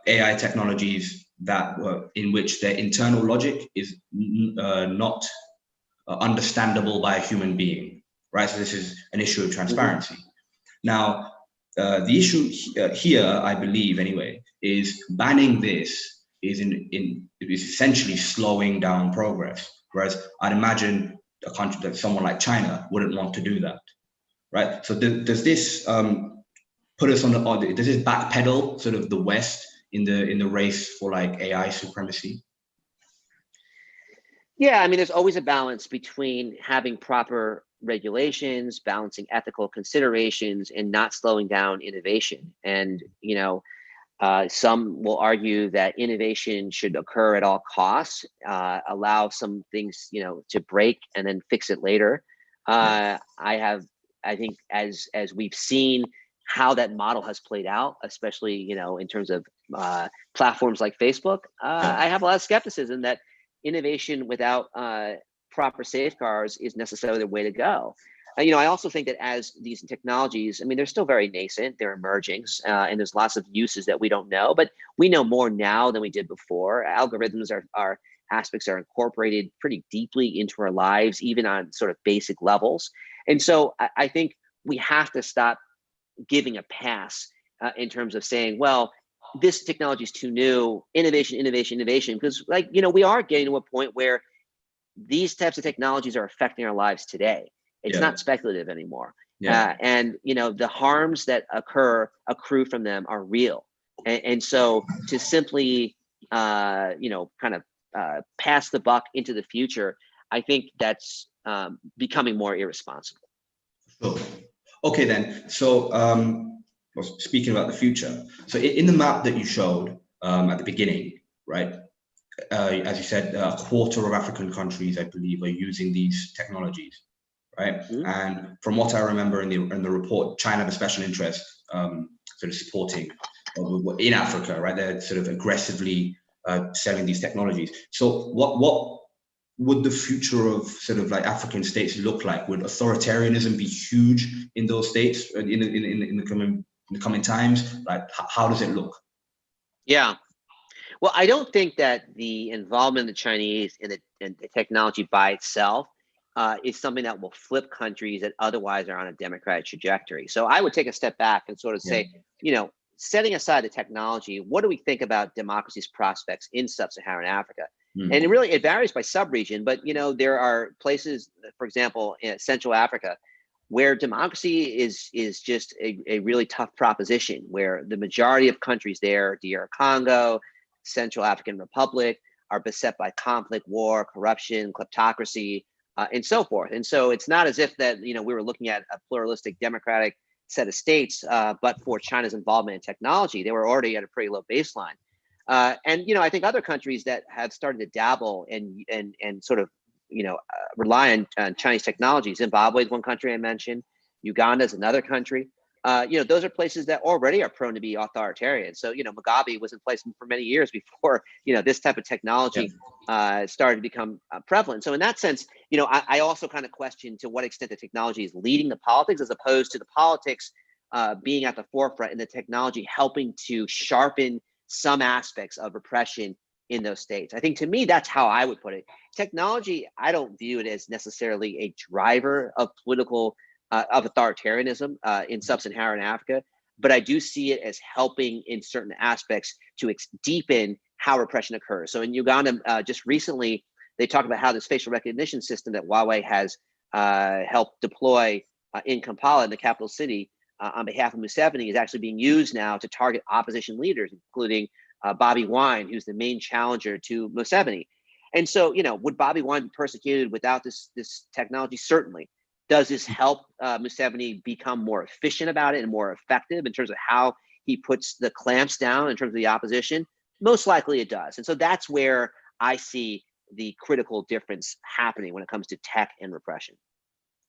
AI technologies that in which their internal logic is not understandable by a human being, right? So this is an issue of transparency. Now, the issue here, I believe anyway, is banning this is essentially slowing down progress. Whereas I'd imagine a country that someone like China wouldn't want to do that, right? So does this put us does this backpedal sort of the West in the race for like AI supremacy? Yeah, I mean, there's always a balance between having proper regulations, balancing ethical considerations, and not slowing down innovation. And some will argue that innovation should occur at all costs, allow some things, to break and then fix it later. I think as we've seen how that model has played out, especially, in terms of platforms like Facebook, I have a lot of skepticism that innovation without proper safeguards is necessarily the way to go. I also think that as these technologies, they're still very nascent, they're emerging, and there's lots of uses that we don't know, but we know more now than we did before. Algorithms are aspects are incorporated pretty deeply into our lives, even on sort of basic levels. And so I think we have to stop giving a pass in terms of saying, well, this technology is too new, innovation, because we are getting to a point where these types of technologies are affecting our lives today. It's not speculative anymore. And the harms that accrue from them are real. And so to simply pass the buck into the future, I think that's becoming more irresponsible. Sure. Okay, then. So speaking about the future, so in the map that you showed at the beginning, right? As you said, a quarter of African countries, I believe, are using these technologies, right? Mm-hmm. And from what I remember in the report, China had a special interest sort of supporting in Africa, right? They're sort of aggressively selling these technologies. So what would the future of sort of like African states look like? Would authoritarianism be huge in those states in the coming times? Like, how does it look? Yeah. Well, I don't think that the involvement of the Chinese in the technology by itself is something that will flip countries that otherwise are on a democratic trajectory. So I would take a step back and sort of say, setting aside the technology, what do we think about democracy's prospects in sub-Saharan Africa? Mm. And it varies by sub-region, but there are places, for example, in Central Africa, where democracy is just a really tough proposition, where the majority of countries there, DR Congo, Central African Republic, are beset by conflict, war, corruption, kleptocracy, and so forth. And so it's not as if that we were looking at a pluralistic democratic set of states, but for China's involvement in technology, they were already at a pretty low baseline. And I think other countries that have started to dabble and sort of rely on Chinese technology. Zimbabwe is one country I mentioned. Uganda is another country. Those are places that already are prone to be authoritarian. So, Mugabe was in place for many years before, this type of technology started to become prevalent. So in that sense, I also kind of question to what extent the technology is leading the politics as opposed to the politics being at the forefront and the technology helping to sharpen some aspects of repression in those states. I think to me, that's how I would put it. Technology, I don't view it as necessarily a driver of political of authoritarianism in sub-Saharan Africa, but I do see it as helping in certain aspects to deepen how repression occurs. So in Uganda, just recently, they talked about how this facial recognition system that Huawei has helped deploy in Kampala, in the capital city, on behalf of Museveni, is actually being used now to target opposition leaders, including Bobby Wine, who's the main challenger to Museveni. And so, would Bobby Wine be persecuted without this technology? Certainly. Does this help Museveni become more efficient about it and more effective in terms of how he puts the clamps down in terms of the opposition? Most likely it does. And so that's where I see the critical difference happening when it comes to tech and repression.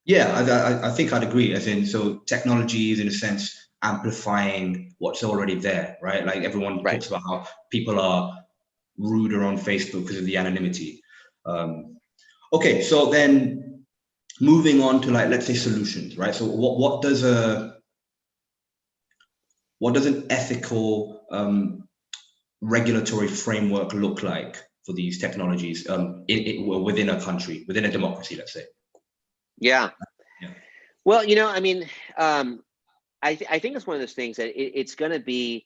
Yeah, I think I'd agree. As in, so technology is in a sense amplifying what's already there, right? Like everyone talks about how people are ruder on Facebook because of the anonymity. Okay, so then moving on to let's say solutions, right? So what does an ethical regulatory framework look like for these technologies within a country, within a democracy, let's say? Yeah. Well, I think it's one of those things that it's going to be,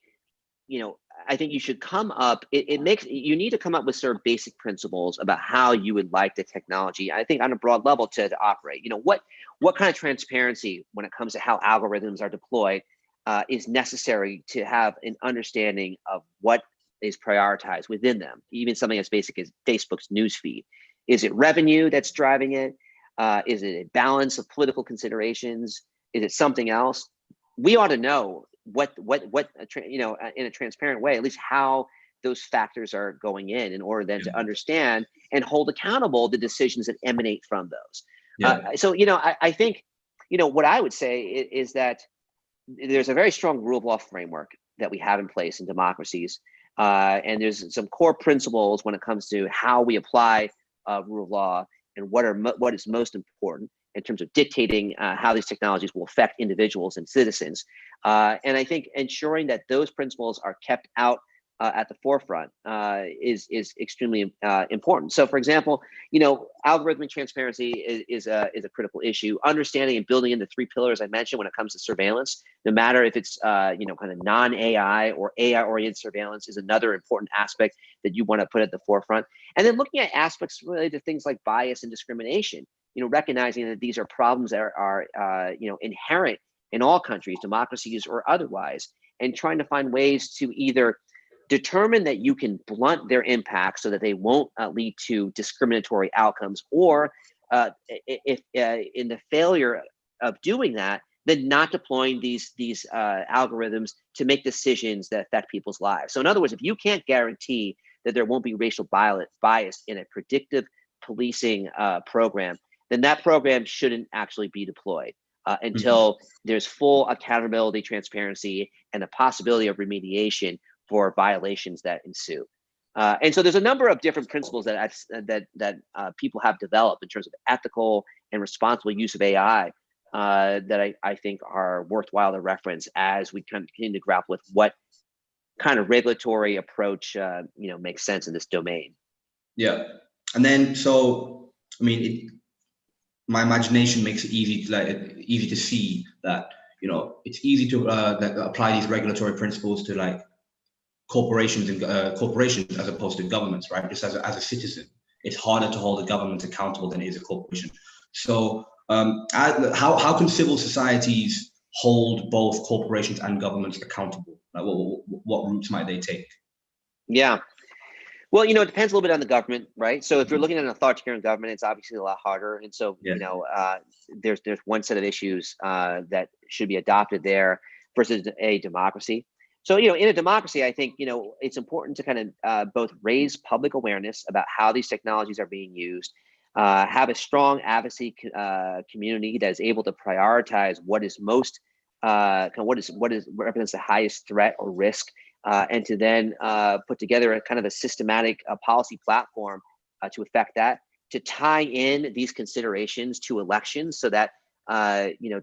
I think you should come up. You need to come up with sort of basic principles about how you would like the technology, I think, on a broad level to operate. What kind of transparency when it comes to how algorithms are deployed is necessary to have an understanding of what is prioritized within them, even something as basic as Facebook's newsfeed. Is it revenue that's driving it? Is it a balance of political considerations? Is it something else? We ought to know in a transparent way, at least how those factors are going in order then to understand and hold accountable the decisions that emanate from those. So, I think, what I would say is that there's a very strong rule of law framework that we have in place in democracies. And there's some core principles when it comes to how we apply rule of law and what is most important in terms of dictating how these technologies will affect individuals and citizens. And I think ensuring that those principles are kept out at the forefront is extremely important. So, for example, algorithmic transparency is a critical issue. Understanding and building in the 3 pillars I mentioned when it comes to surveillance, no matter if it's kind of non-AI or AI-oriented surveillance, is another important aspect that you want to put at the forefront. And then looking at aspects related to things like bias and discrimination. Recognizing that these are problems that are inherent in all countries, democracies or otherwise, and trying to find ways to either determine that you can blunt their impact so that they won't lead to discriminatory outcomes, or if in the failure of doing that, then not deploying these algorithms to make decisions that affect people's lives. So in other words, if you can't guarantee that there won't be racial bias in a predictive policing program, then that program shouldn't actually be deployed until there's full accountability, transparency, and the possibility of remediation for violations that ensue. And so there's a number of different principles that people have developed in terms of ethical and responsible use of AI that I think are worthwhile to reference as we continue to grapple with what kind of regulatory approach makes sense in this domain. Yeah, and then so my imagination makes it easy to see that it's easy to apply these regulatory principles to corporations as opposed to governments, right? Just as a citizen, it's harder to hold a government accountable than it is a corporation. So how can civil societies hold both corporations and governments accountable? Like what routes might they take? Yeah. Well, it depends a little bit on the government, right? So if you're looking at an authoritarian government, it's obviously a lot harder. And so, there's one set of issues that should be adopted there versus a democracy. So, in a democracy, I think, it's important to kind of both raise public awareness about how these technologies are being used, have a strong advocacy community that is able to prioritize what is most, what represents the highest threat or risk, and to then put together a kind of a systematic policy platform to affect that, to tie in these considerations to elections so that,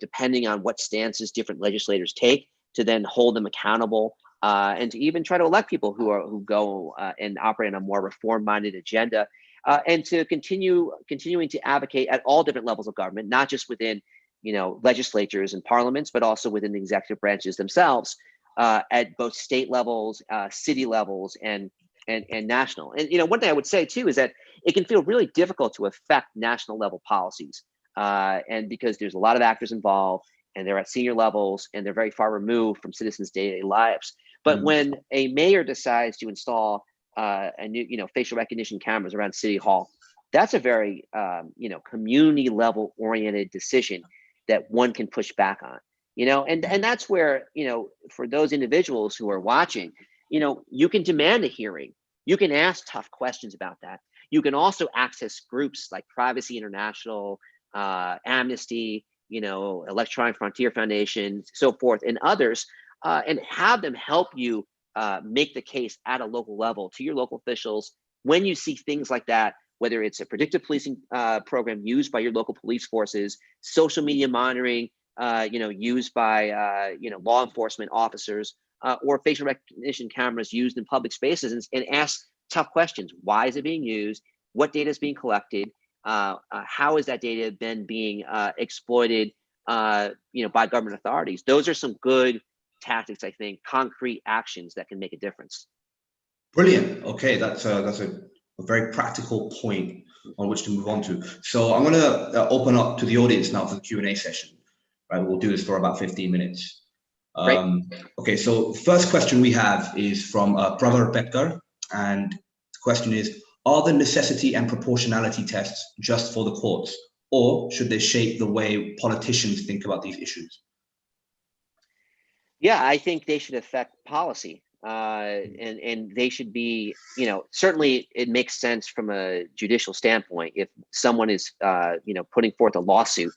depending on what stances different legislators take, to then hold them accountable, and to even try to elect people who go and operate on a more reform-minded agenda, and to continuing to advocate at all different levels of government, not just within legislatures and parliaments, but also within the executive branches themselves, at both state levels, city levels, and national. And one thing I would say too is that it can feel really difficult to affect national level policies, and because there's a lot of actors involved, and they're at senior levels, and they're very far removed from citizens' day-to-day lives. But when a mayor decides to install a new, facial recognition cameras around City Hall, that's a very, community level oriented decision that one can push back on. And that's where, for those individuals who are watching, you can demand a hearing. You can ask tough questions about that. You can also access groups like Privacy International, Amnesty, Electronic Frontier Foundation, so forth, and others, and have them help you make the case at a local level to your local officials when you see things like that, whether it's a predictive policing program used by your local police forces, social media monitoring, used by law enforcement officers, or facial recognition cameras used in public spaces, and ask tough questions. Why is it being used? What data is being collected? How is that data then being exploited, by government authorities? Those are some good tactics, I think, concrete actions that can make a difference. Brilliant. Okay, that's a very practical point on which to move on to. So I'm going to open up to the audience now for the Q&A session. Right, we'll do this for about 15 minutes. Okay, so the first question we have is from Brother Betker, and the question is, are the necessity and proportionality tests just for the courts, or should they shape the way politicians think about these issues? Yeah, I think they should affect policy, and they should be, certainly it makes sense from a judicial standpoint if someone is, putting forth a lawsuit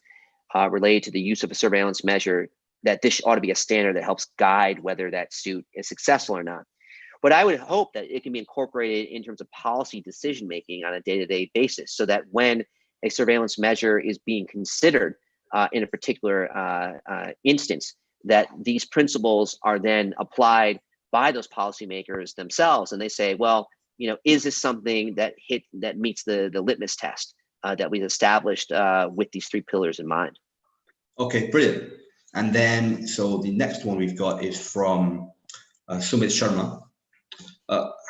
related to the use of a surveillance measure, that this ought to be a standard that helps guide whether that suit is successful or not. But I would hope that it can be incorporated in terms of policy decision making on a day-to-day basis, so that when a surveillance measure is being considered in a particular instance, that these principles are then applied by those policymakers themselves, and they say, well, is this something that meets the litmus test that we've established with these three pillars in mind? Okay, brilliant. And then, so the next one we've got is from Sumit Sharma.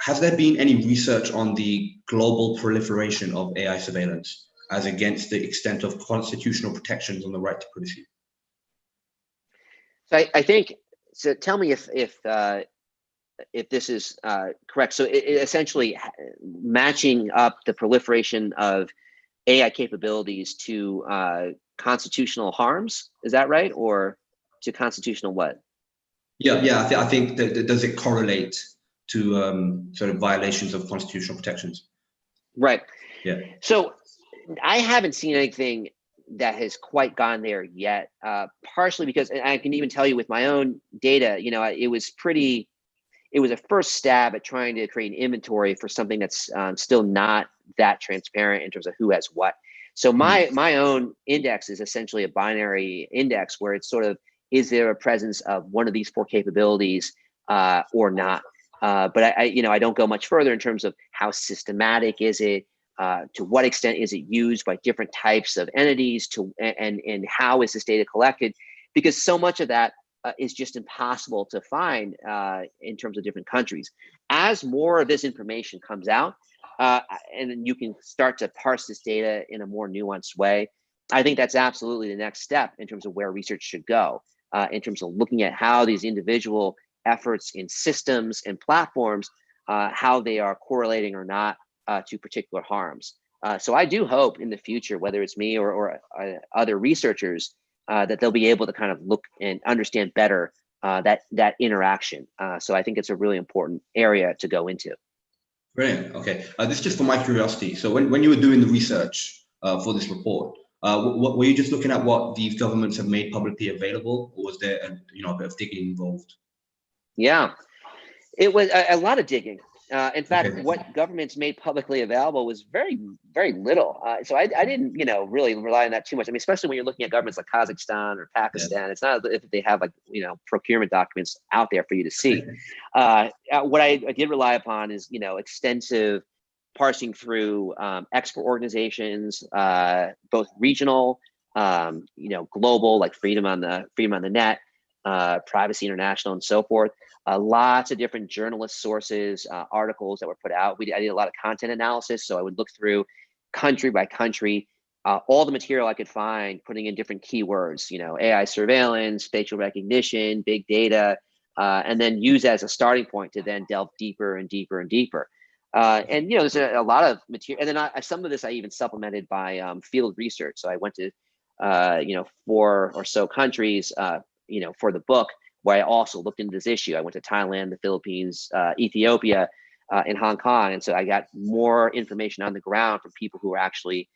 Has there been any research on the global proliferation of AI surveillance as against the extent of constitutional protections on the right to privacy? So I think, so tell me if this is correct. So it essentially matching up the proliferation of AI capabilities to constitutional harms, is that right? Or to constitutional what? Yeah, I think that does it correlate to sort of violations of constitutional protections? Right. Yeah. So I haven't seen anything that has quite gone there yet, partially because, and I can even tell you with my own data, it was a first stab at trying to create an inventory for something that's still not that transparent in terms of who has what. So my own index is essentially a binary index where it's sort of, is there a presence of one of these four capabilities or not? But I don't go much further in terms of how systematic is it, to what extent is it used by different types of entities, and how is this data collected? Because so much of that is just impossible to find in terms of different countries. As more of this information comes out, and then you can start to parse this data in a more nuanced way, I think that's absolutely the next step in terms of where research should go, in terms of looking at how these individual efforts in systems and platforms, how they are correlating or not to particular harms. So I do hope in the future, whether it's me or other researchers, that they'll be able to kind of look and understand better that interaction. So I think it's a really important area to go into. Brilliant. Okay, this is just for my curiosity. So when you were doing the research for this report, what were you just looking at what these governments have made publicly available, or was there a bit of digging involved? Yeah, it was a lot of digging. In fact, Okay. what governments made publicly available was very, very little. So I didn't, really rely on that too much. I mean, especially when you're looking at governments like Kazakhstan or Pakistan, it's not as if they have procurement documents out there for you to see. What I did rely upon is, extensive parsing through expert organizations, both regional, global, like Freedom on the Net, Privacy International, and so forth. Lots of different journalist sources, articles that were put out. I did a lot of content analysis, so I would look through country by country, all the material I could find, putting in different keywords, AI surveillance, facial recognition, big data, and then use as a starting point to then delve deeper and deeper and deeper. And there's a lot of material, and then some of this I even supplemented by field research. So I went to 4 or so countries, for the book, where I also looked into this issue. I went to Thailand, the Philippines, Ethiopia, and Hong Kong, and so I got more information on the ground from people who are actually,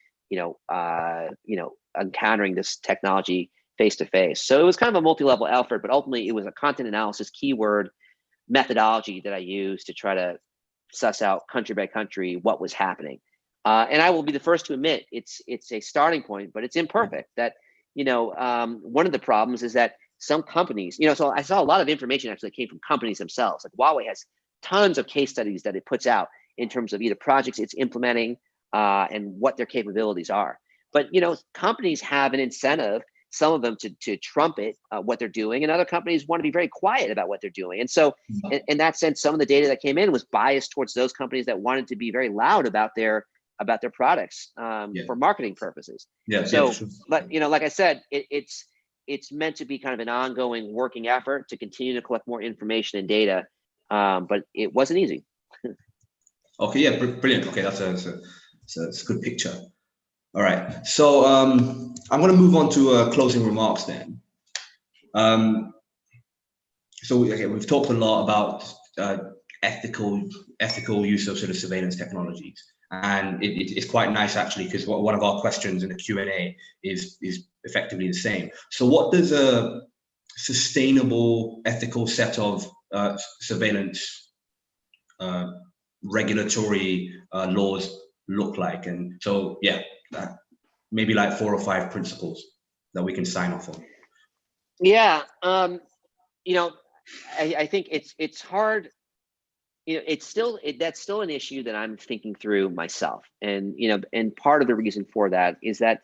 encountering this technology face to face. So it was kind of a multi-level effort, but ultimately it was a content analysis keyword methodology that I used to try to suss out country by country what was happening. And I will be the first to admit it's a starting point, but it's imperfect. That one of the problems is that some companies, so I saw a lot of information actually came from companies themselves. Like Huawei has tons of case studies that it puts out in terms of either projects it's implementing and what their capabilities are. But companies have an incentive, some of them to trumpet what they're doing, and other companies want to be very quiet about what they're doing. And so, in that sense, some of the data that came in was biased towards those companies that wanted to be very loud about their products for marketing purposes. So, but like I said, it's meant to be kind of an ongoing working effort to continue to collect more information and data, but it wasn't easy. Okay, yeah, brilliant. Okay, that's a good picture. All right. So I'm going to move on to closing remarks then. Um, we've talked a lot about ethical use of sort of surveillance technologies, and it's quite nice actually, because one of our questions in the Q&A is effectively the same. So what does a sustainable ethical set of surveillance regulatory laws look like? And so maybe like 4 or 5 principles that we can sign off on. Yeah, I think it's hard. That's still an issue that I'm thinking through myself, and and part of the reason for that is that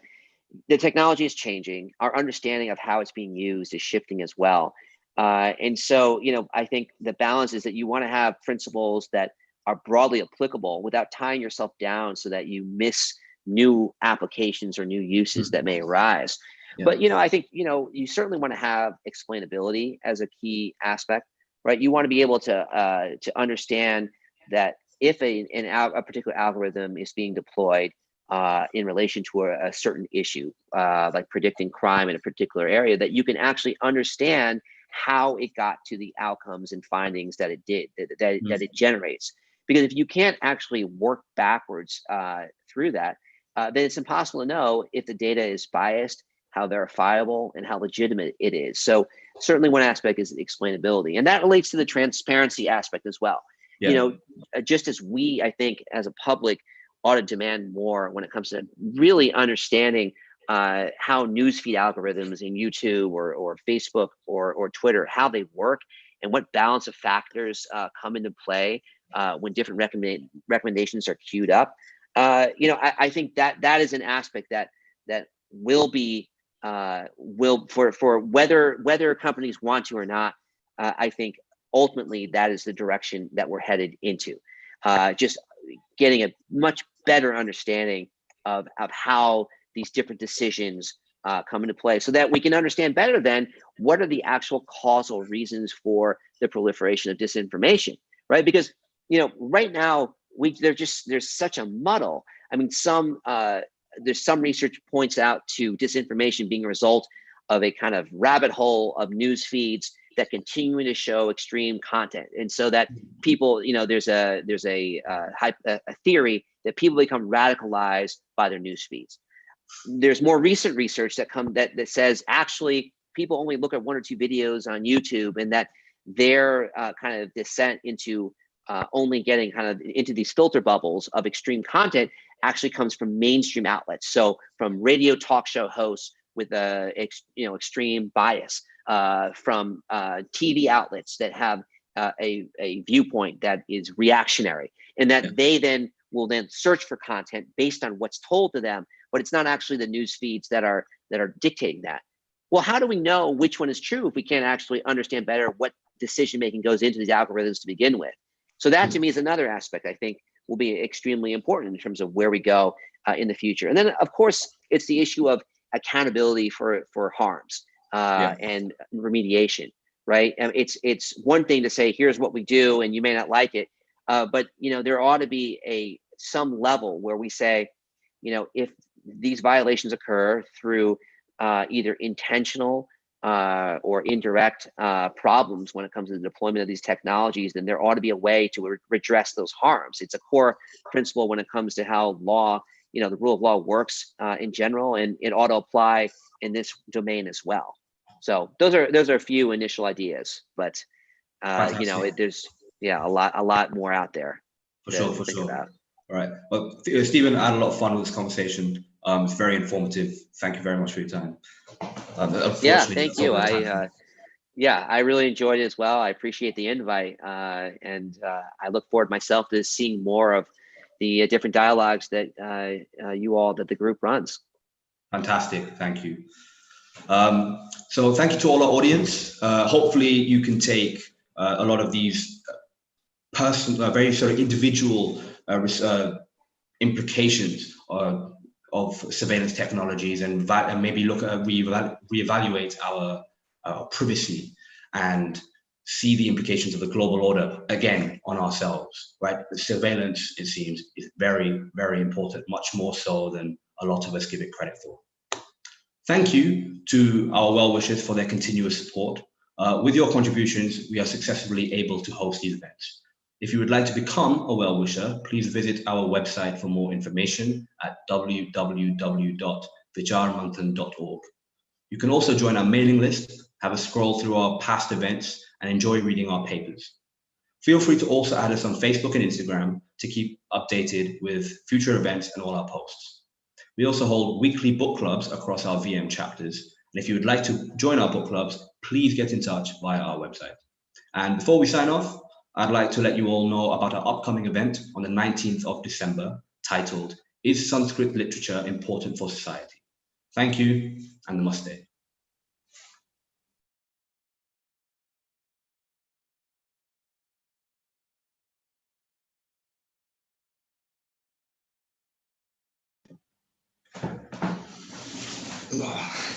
the technology is changing. Our understanding of how it's being used is shifting as well, and so I think the balance is that you want to have principles that are broadly applicable without tying yourself down so that you miss new applications or new uses that may arise. Yeah. But I think you certainly want to have explainability as a key aspect, right? You want to be able to understand that if a particular algorithm is being deployed in relation to a certain issue, like predicting crime in a particular area, that you can actually understand how it got to the outcomes and findings that it did, that it generates. Because if you can't actually work backwards through that, then it's impossible to know if the data is biased, how verifiable, and how legitimate it is. So certainly one aspect is explainability, and that relates to the transparency aspect as well. Yeah. Just as we, I think, as a public, ought to demand more when it comes to really understanding how newsfeed algorithms in YouTube or Facebook or Twitter, how they work, and what balance of factors come into play when different recommendations are queued up. I think that is an aspect that will be for whether companies want to or not. I think ultimately that is the direction that we're headed into. Just getting a much better understanding of how these different decisions come into play, so that we can understand better then what are the actual causal reasons for the proliferation of disinformation, right? Because right now there's such a muddle. I mean, there's some research points out to disinformation being a result of a kind of rabbit hole of news feeds that continue to show extreme content, and so that people, there's a theory that people become radicalized by their news feeds. There's more recent research that says actually people only look at 1 or 2 videos on YouTube, and that their kind of descent into only getting kind of into these filter bubbles of extreme content actually comes from mainstream outlets. So from radio talk show hosts with extreme bias, from TV outlets that have a viewpoint that is reactionary, and that they then will search for content based on what's told to them, but it's not actually the news feeds that are dictating that. Well, how do we know which one is true if we can't actually understand better what decision making goes into these algorithms to begin with? So that to me is another aspect I think will be extremely important in terms of where we go in the future. And then of course it's the issue of accountability for harms and remediation, right? And it's one thing to say, here's what we do, and you may not like it, but there ought to be some level where we say, if these violations occur through either intentional or indirect problems when it comes to the deployment of these technologies, then there ought to be a way to redress those harms. It's a core principle when it comes to how law, the rule of law works in general, and it ought to apply in this domain as well. So those are a few initial ideas, but there's a lot more out there. For sure. About. All right. Well, Stephen, I had a lot of fun with this conversation. It's very informative. Thank you very much for your time. Yeah, thank you. I really enjoyed it as well. I appreciate the invite, and I look forward myself to seeing more of the different dialogues that that the group runs. Fantastic. Thank you. So thank you to all our audience. Hopefully you can take a lot of these very sort of individual implications of surveillance technologies, and maybe look at reevaluate our privacy and see the implications of the global order again on ourselves, right? The surveillance, it seems, is very, very important, much more so than a lot of us give it credit for. Thank you to our well-wishers for their continuous support. With your contributions, we are successfully able to host these events. If you would like to become a well-wisher, please visit our website for more information at www.vicharmanthan.org. You can also join our mailing list, have a scroll through our past events, and enjoy reading our papers. Feel free to also add us on Facebook and Instagram to keep updated with future events and all our posts. We also hold weekly book clubs across our VM chapters. And if you would like to join our book clubs, please get in touch via our website. And before we sign off, I'd like to let you all know about our upcoming event on the 19th of December, titled, Is Sanskrit Literature Important for Society? Thank you, and namaste. Ugh.